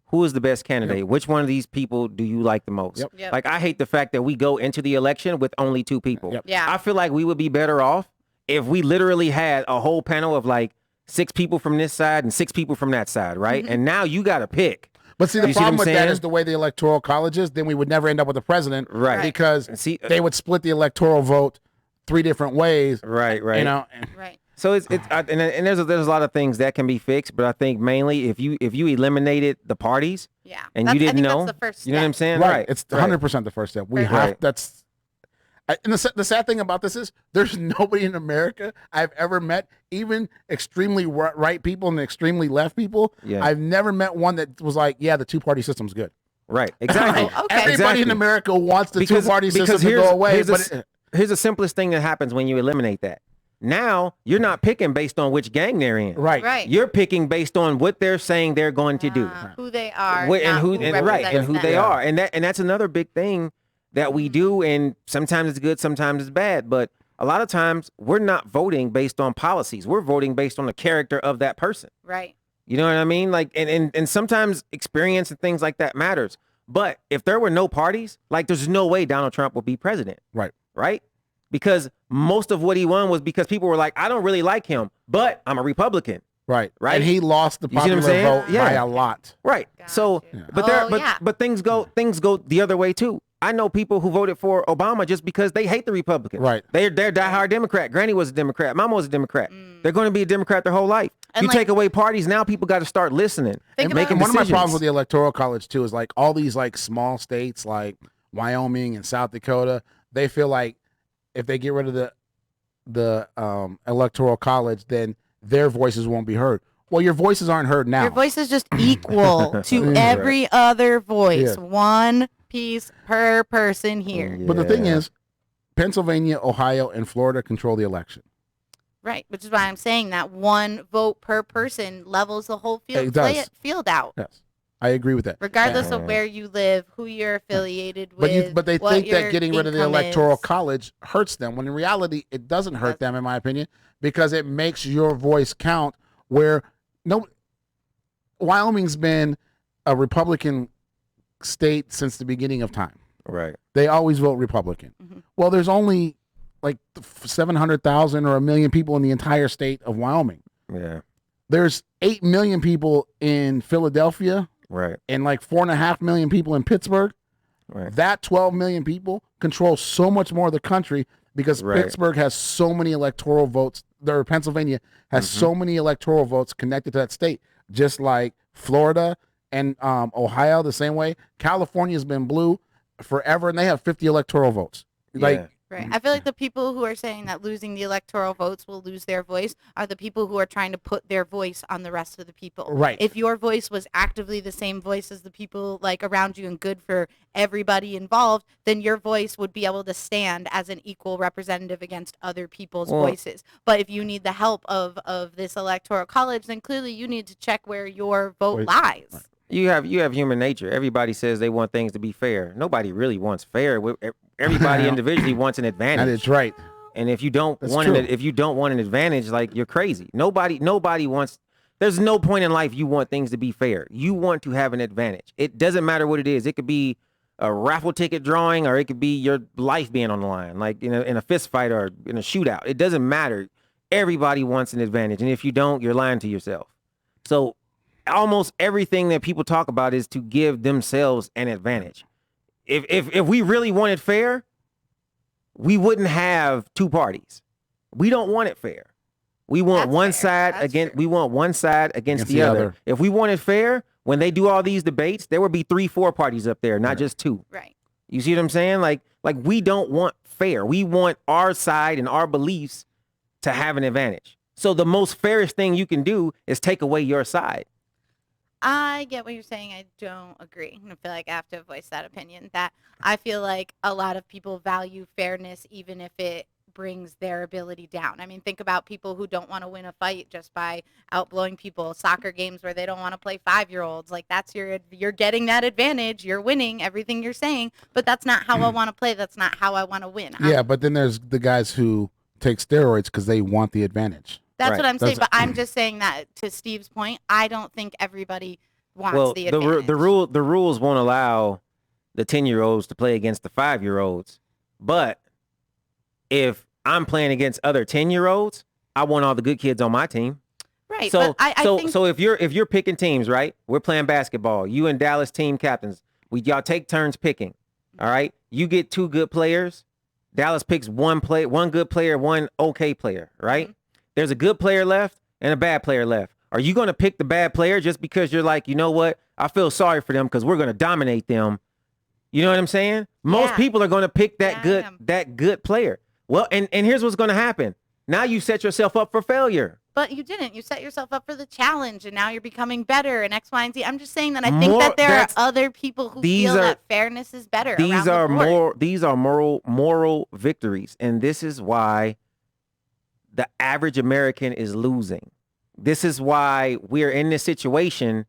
who is the best candidate. Which one of these people do you like the most? Like, I hate the fact that we go into the election with only 2 people. Yeah. I feel like we would be better off if we literally had a whole panel of like 6 people from this side and 6 people from that side, right? And now you got to pick. But see, the problem with that is the way the electoral college is, then we would never end up with a president. Right. Because they would split the electoral vote 3 different ways. Right. Right. So it's and there's a lot of things that can be fixed, but I think mainly if you eliminated the parties, and you didn't know, that's the first step. you know what I'm saying? Right. It's 100% the first step. We have and the sad thing about this is there's nobody in America I've ever met, even extremely right people and extremely left people. I've never met one that was like, the 2-party system's good. Right. Exactly. Everybody in America wants the 2-party system to go away. Here's the simplest thing that happens when you eliminate that. Now you're not picking based on which gang they're in. Right. You're picking based on what they're saying they're going to do. Who they are. And who they are. And that's another big thing that we do, and sometimes it's good, sometimes it's bad, but a lot of times we're not voting based on policies. We're voting based on the character of that person. Right. You know what I mean? Like, and sometimes experience and things like that matters. But if there were no parties, like, there's no way Donald Trump would be president. Right? Because most of what he won was because people were like, I don't really like him, but I'm a Republican. Right. And he lost the popular vote by a lot. Right. So, but things go the other way too. I know people who voted for Obama just because they hate the Republicans. Right. They're diehard Democrat. Granny was a Democrat. Mama was a Democrat. They're going to be a Democrat their whole life. And take away parties, now people got to start listening and making one decisions. of my problems with the Electoral College too is like all these like small states like Wyoming and South Dakota, they feel like if they get rid of the Electoral College, then their voices won't be heard. Well, your voices aren't heard now. Your voice is just equal to every other voice. 1 piece per person here. But the thing is, Pennsylvania, Ohio, and Florida control the election. Right, which is why I'm saying that one vote per person levels the whole It does. field out. Yes, I agree with that. Regardless of where you live, who you're affiliated with. But they what think that your getting rid of the income electoral is. college hurts them, when in reality it doesn't hurt them, in my opinion, because it makes your voice count. Where Wyoming's been a Republican state since the beginning of time. Right. They always vote Republican. Mm-hmm. Well, there's only like 700,000 or 1 million people in the entire state of Wyoming. Yeah. There's 8 million people in Philadelphia. Right. And like 4.5 million people in Pittsburgh. Right. That 12 million people control so much more of the country because Pittsburgh has so many electoral votes. Pennsylvania has so many electoral votes connected to that state, just like Florida and Ohio the same way. California's been blue forever, and they have 50 electoral votes. Like, right. I feel like the people who are saying that losing the electoral votes will lose their voice are the people who are trying to put their voice on the rest of the people. Right. If your voice was actively the same voice as the people like around you and good for everybody involved, then your voice would be able to stand as an equal representative against other people's voices. But if you need the help of this electoral college, then clearly you need to check where your vote lies. Right. You have human nature. Everybody says they want things to be fair. Nobody really wants fair. Everybody individually wants an advantage. that is right. And if you don't want an advantage, like, you're crazy. Nobody wants. There's no point in life you want things to be fair. You want to have an advantage. It doesn't matter what it is. It could be a raffle ticket drawing, or it could be your life being on the line, like in a fist fight or in a shootout. It doesn't matter. Everybody wants an advantage, and if you don't, you're lying to yourself. So almost everything that people talk about is to give themselves an advantage. If we really wanted fair, we wouldn't have two parties. We don't want it fair. We want one side against the other. If we wanted fair, when they do all these debates, there would be 3-4 parties up there, not just two. Right. You see what I'm saying? Like we don't want fair. We want our side and our beliefs to have an advantage. So the most fairest thing you can do is take away your side. I get what you're saying. I don't agree. I feel like I have to voice that opinion. That I feel like a lot of people value fairness even if it brings their ability down. I mean, think about people who don't want to win a fight just by outblowing people. Soccer games where they don't want to play 5-year-olds. Like, that's you're getting that advantage. You're winning everything you're saying. But that's not how I want to play. That's not how I want to win. Yeah, but then there's the guys who take steroids because they want the advantage. That's what I'm saying, but I'm just saying that to Steve's point, I don't think everybody wants the advantage. The rules won't allow the 10-year-olds to play against the 5-year-olds. But if I'm playing against other 10-year-olds, I want all the good kids on my team. Right. So but I think if you're picking teams, right? We're playing basketball. You and Dallas team captains. Y'all take turns picking. All right. You get 2 good players. Dallas picks one good player, one okay player, right? Mm-hmm. There's a good player left and a bad player left. Are you going to pick the bad player just because you're like, you know what? I feel sorry for them because we're going to dominate them. You know what I'm saying? Most people are going to pick that good player. Well, and here's what's going to happen. Now you set yourself up for failure. But you didn't. You set yourself up for the challenge, and now you're becoming better and X, Y, and Z. I'm just saying that I think that there are other people who feel that fairness is better. These are moral victories, and this is why the average American is losing. This is why we're in this situation.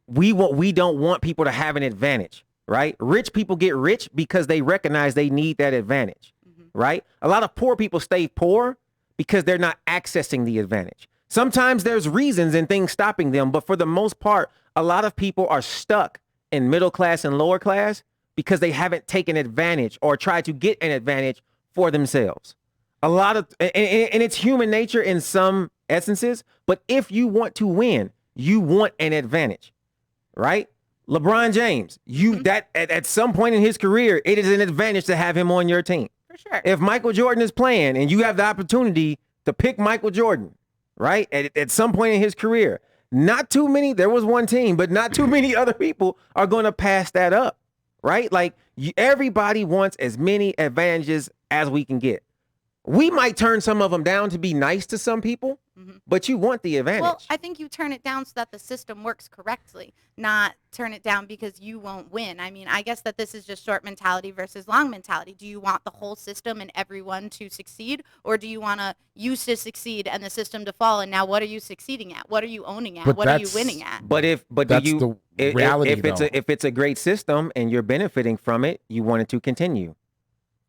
We don't want people to have an advantage, right? Rich people get rich because they recognize they need that advantage, right? A lot of poor people stay poor because they're not accessing the advantage. Sometimes there's reasons and things stopping them, but for the most part, a lot of people are stuck in middle class and lower class because they haven't taken advantage or tried to get an advantage for themselves. And it's human nature in some essences, but if you want to win, you want an advantage, right? LeBron James, that at some point in his career, it is an advantage to have him on your team. For sure. If Michael Jordan is playing and you have the opportunity to pick Michael Jordan, right? At some point in his career, not too many, there was one team, but not too many other people are going to pass that up, right? Like everybody wants as many advantages as we can get. We might turn some of them down to be nice to some people, but you want the advantage. Well, I think you turn it down so that the system works correctly, not turn it down because you won't win. I mean, I guess that this is just short mentality versus long mentality. Do you want the whole system and everyone to succeed, or do you want you to succeed and the system to fall? And now, what are you succeeding at? What are you owning at? What are you winning at? But that's the reality, if it's a great system and you're benefiting from it, you want it to continue.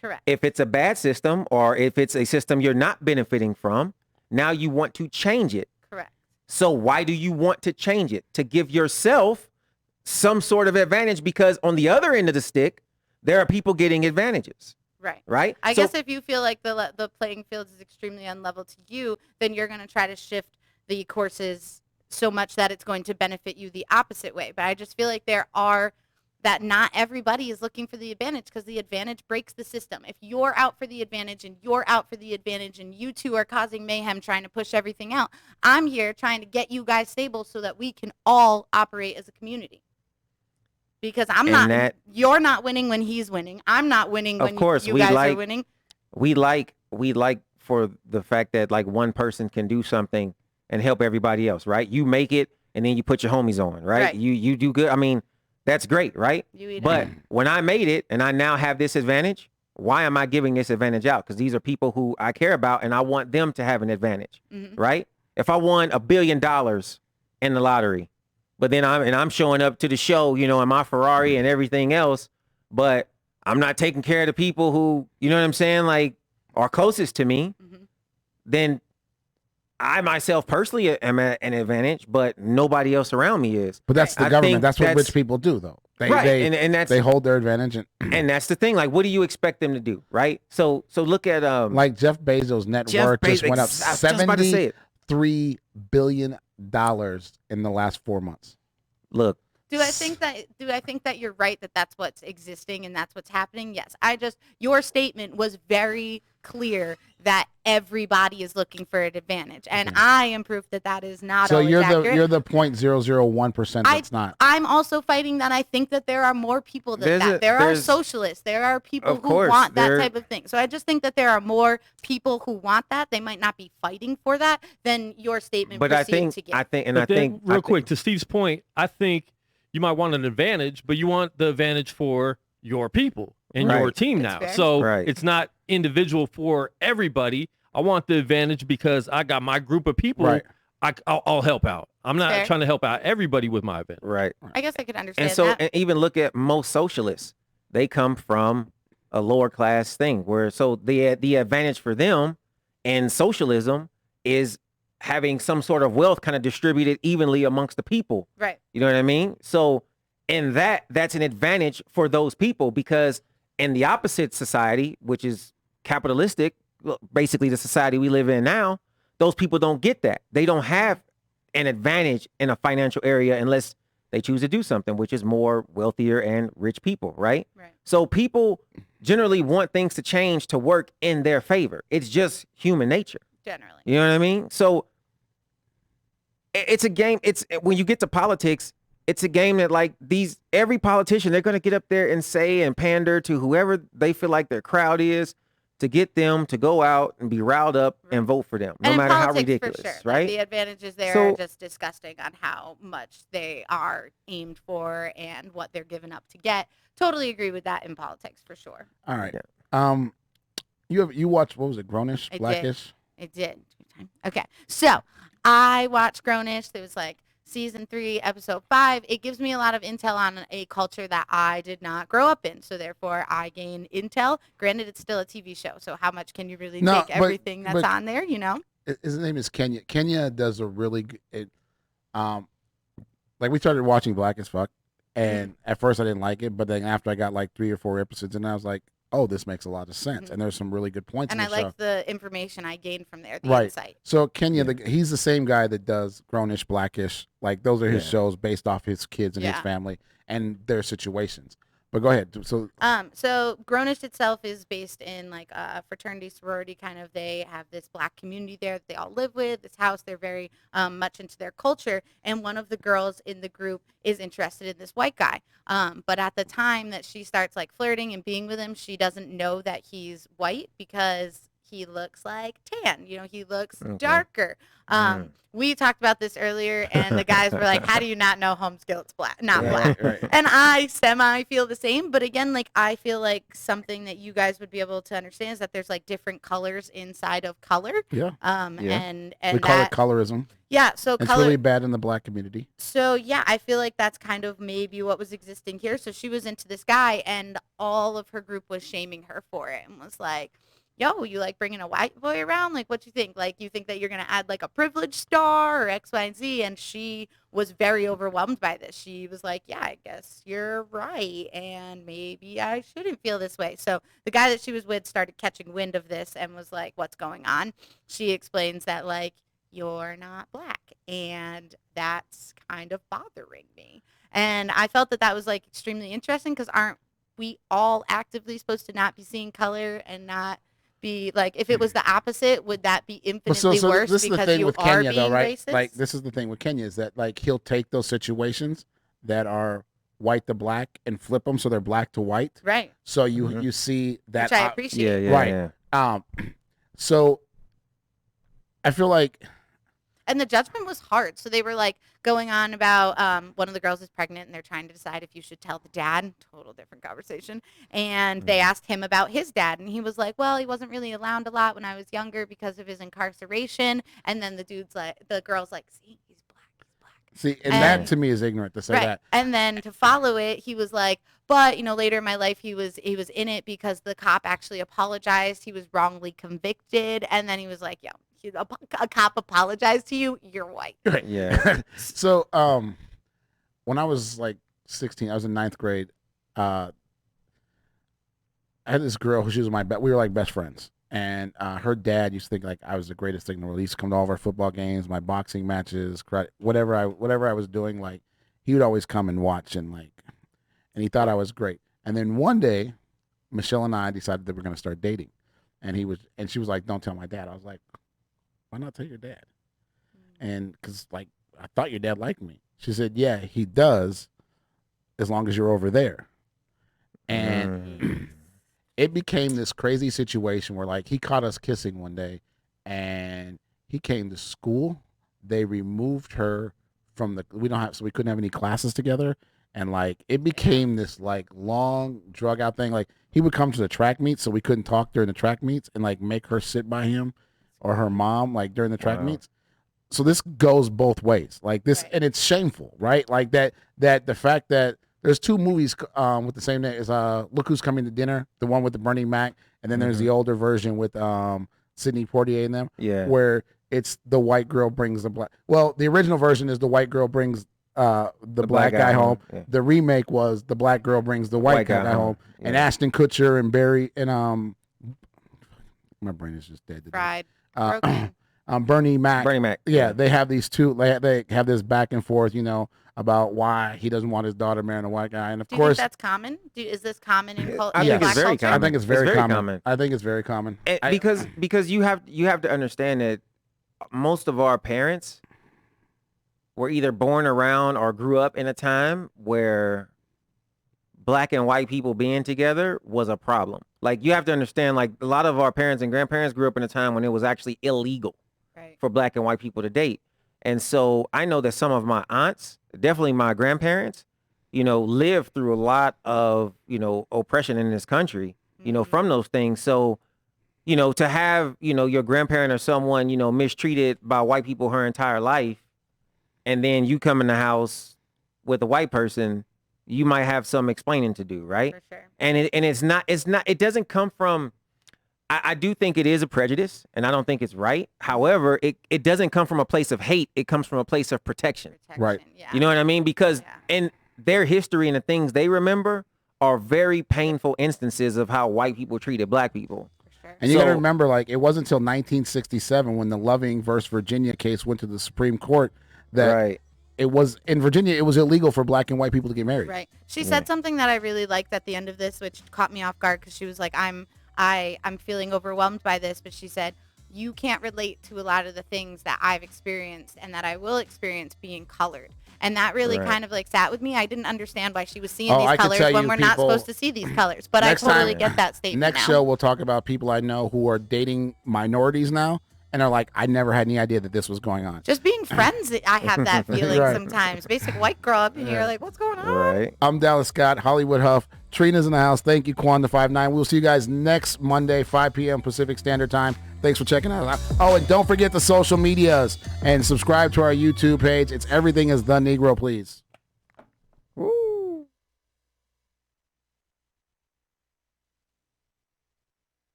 Correct. If it's a bad system, or if it's a system you're not benefiting from, now you want to change it. Correct. So why do you want to change it? To give yourself some sort of advantage, because on the other end of the stick, there are people getting advantages. Right. Right? I guess if you feel like the playing field is extremely unlevel to you, then you're going to try to shift the courses so much that it's going to benefit you the opposite way. But I just feel like that not everybody is looking for the advantage, because the advantage breaks the system. If you're out for the advantage and you're out for the advantage and you two are causing mayhem trying to push everything out, I'm here trying to get you guys stable so that we can all operate as a community. Because you're not winning when he's winning. I'm not winning when you guys are winning. We like for the fact that like one person can do something and help everybody else, right? You make it and then you put your homies on, right? You do good. I mean, that's great, right? But when I made it and I now have this advantage, why am I giving this advantage out? Because these are people who I care about and I want them to have an advantage, right? If I won $1 billion in the lottery, but then I'm showing up to the show, you know, in my Ferrari and everything else, but I'm not taking care of the people who, you know what I'm saying, like are closest to me, then I myself personally am at an advantage, but nobody else around me is. But that's the government. That's what rich people do, though. They hold their advantage, and that's the thing. Like, what do you expect them to do, right? So look at like Jeff Bezos' net worth just went up $73 billion in the last 4 months. Look. Do I think that you're right that that's what's existing and that's what's happening? Yes. Your statement was very clear that everybody is looking for an advantage, and I am proof that is not. So always accurate. you're the 0.001% that's not. I'm also fighting that. I think that there are more people than that. There are socialists. There are people who want that type of thing. So I just think that there are more people who want that. They might not be fighting for that than your statement. But I think real quick to Steve's point, I think you might want an advantage, but you want the advantage for your people and your team now. So it's not individual for everybody. I want the advantage because I got my group of people. Right. I'll help out. I'm not trying to help out everybody with my event. Right. I guess I could understand that. And even look at most socialists. They come from a lower class thing where the advantage for them in socialism is having some sort of wealth kind of distributed evenly amongst the people. Right. You know what I mean? So in that's an advantage for those people, because in the opposite society, which is capitalistic, basically the society we live in now, those people don't get that. They don't have an advantage in a financial area unless they choose to do something, which is more wealthier and rich people, right? Right. So people generally want things to change to work in their favor. It's just human nature. Generally. You know what I mean? So it's a game. It's when you get to politics, it's a game that like every politician, they're going to get up there and say and pander to whoever they feel like their crowd is to get them to go out and be riled up and vote for them, no matter how ridiculous, for sure. right? Like the advantages there are just disgusting on how much they are aimed for and what they're given up to get. Totally agree with that in politics for sure. All right. You watched, what was it, Grownish, Blackish? I did. Okay. So I watched Grownish. It was like season 3, episode 5. It gives me a lot of intel on a culture that I did not grow up in. So therefore I gain intel. Granted, it's still a TV show. So how much can you really take everything that's on there, you know? His name is Kenya. Kenya does a really good, like we started watching Black as Fuck. And at first I didn't like it. But then after I got like 3 or 4 episodes and I was like, oh, this makes a lot of sense. And there's some really good points in the show. And I like the information I gained from there, the insight. So Kenya, he's the same guy that does Grownish, Blackish. Like those are his shows based off his kids and his family and their situations. But go ahead. So Grownish itself is based in like a fraternity, sorority kind of. They have this Black community there that they all live with, this house. They're very much into their culture. And one of the girls in the group is interested in this white guy. But at the time that she starts like flirting and being with him, she doesn't know that he's white because he looks like tan. He looks darker. We talked about this earlier, and the guys were like, how do you not know Homesgilt's not black? Right. And I feel the same. But again, like, I feel like something that you guys would be able to understand is that there's like different colors inside of color. Yeah. And we call it colorism. Yeah. So it's really bad in the black community. So yeah, I feel like that's kind of maybe what was existing here. So she was into this guy, and all of her group was shaming her for it and was like, yo, you like bringing a white boy around? Like, what you think? Like, you think that you're going to add like a privileged star or X, Y, and Z? And she was very overwhelmed by this. She was like, yeah, I guess you're right. And maybe I shouldn't feel this way. So the guy that she was with started catching wind of this and was like, what's going on? She explains that, like, you're not black. And that's kind of bothering me. And I felt that that was like extremely interesting, because aren't we all actively supposed to not be seeing color and not be like, if it was the opposite, would that be infinitely worse this because is the thing you with are Kenya, being though, right? racist? Like, this is the thing with Kenya, is that like he'll take those situations that are white to black and flip them so they're black to white. Right. So you see that. Which I appreciate. Right. Yeah. So I feel like. And the judgment was hard. So they were like going on about one of the girls is pregnant, and they're trying to decide if you should tell the dad. Total different conversation. And they asked him about his dad, and he was like, well, he wasn't really around a lot when I was younger because of his incarceration. And then the girl's like, see, he's black. See, and that to me is ignorant to say that. And then to follow it, he was like, but later in my life, he was in it because the cop actually apologized. He was wrongly convicted. And then he was like, yo, a cop apologized to you, you're white. Right. Yeah. So when I was like 16, I was in 9th grade. I had this girl who she was we were like best friends. And her dad used to think like I was the greatest thing in the world. He used to come to all of our football games, my boxing matches, whatever I was doing, like he would always come and watch, and he thought I was great. And then one day, Michelle and I decided that we're gonna start dating. And she was like, don't tell my dad. I was like, why not tell your dad? And because like I thought your dad liked me. She said, yeah, he does, as long as you're over there. And it became this crazy situation where like he caught us kissing one day, and he came to school. They removed her from we couldn't have any classes together. And like it became this like long drug out thing. Like he would come to the track meets, so we couldn't talk during the track meets, and like make her sit by him or her mom like during the track meets. So this goes both ways, like this, and it's shameful, right? Like that the fact that there's 2 movies with the same name is Look Who's Coming to Dinner, the one with the Bernie Mac, and then there's the older version with Sidney Poitier and them, where it's the white girl brings the black. Well, the original version is the white girl brings the black guy home. Yeah. The remake was the black girl brings the white guy home. Yeah. And Ashton Kutcher and Barry and my brain is just dead. Fried. Bernie Mac. Yeah, they have these two. They have this back and forth, about why he doesn't want his daughter marrying a white guy, and of course, do you think that's common? Is this common in culture? I think it's very common. I think it's very common. I think it's very common. Because you have to understand that most of our parents were either born around or grew up in a time where black and white people being together was a problem. Like, you have to understand, like, a lot of our parents and grandparents grew up in a time when it was actually illegal for black and white people to date. And so I know that some of my aunts, definitely my grandparents, lived through a lot of, oppression in this country, from those things. So, to have, your grandparent or someone, mistreated by white people her entire life, and then you come in the house with a white person, you might have some explaining to do, right? For sure. And it doesn't come from, I do think it is a prejudice, and I don't think it's right. However, it doesn't come from a place of hate. It comes from a place of protection. Right. Yeah. You know what I mean? Because in their history and the things they remember are very painful instances of how white people treated black people. And you got to remember, like, it wasn't until 1967 when the Loving versus Virginia case went to the Supreme Court that it was, in Virginia, it was illegal for black and white people to get married. Right. She said something that I really liked at the end of this, which caught me off guard, because she was like, I'm feeling overwhelmed by this, but she said, you can't relate to a lot of the things that I've experienced and that I will experience being colored. And that really kind of like sat with me. I didn't understand why she was seeing these colors when we're not supposed to see these colors. But I totally get that statement. Next show, we'll talk about people I know who are dating minorities now and are like, I never had any idea that this was going on. Just being friends, I have that feeling sometimes. Basic white girl up in here, like, what's going on? Right. I'm Dallas Scott, Hollywood Huff. Trina's in the house. Thank you, Quan the 5'9". We'll see you guys next Monday, 5 p.m. Pacific Standard Time. Thanks for checking us out. Oh, and don't forget the social medias and subscribe to our YouTube page. It's everything is The Negro Please.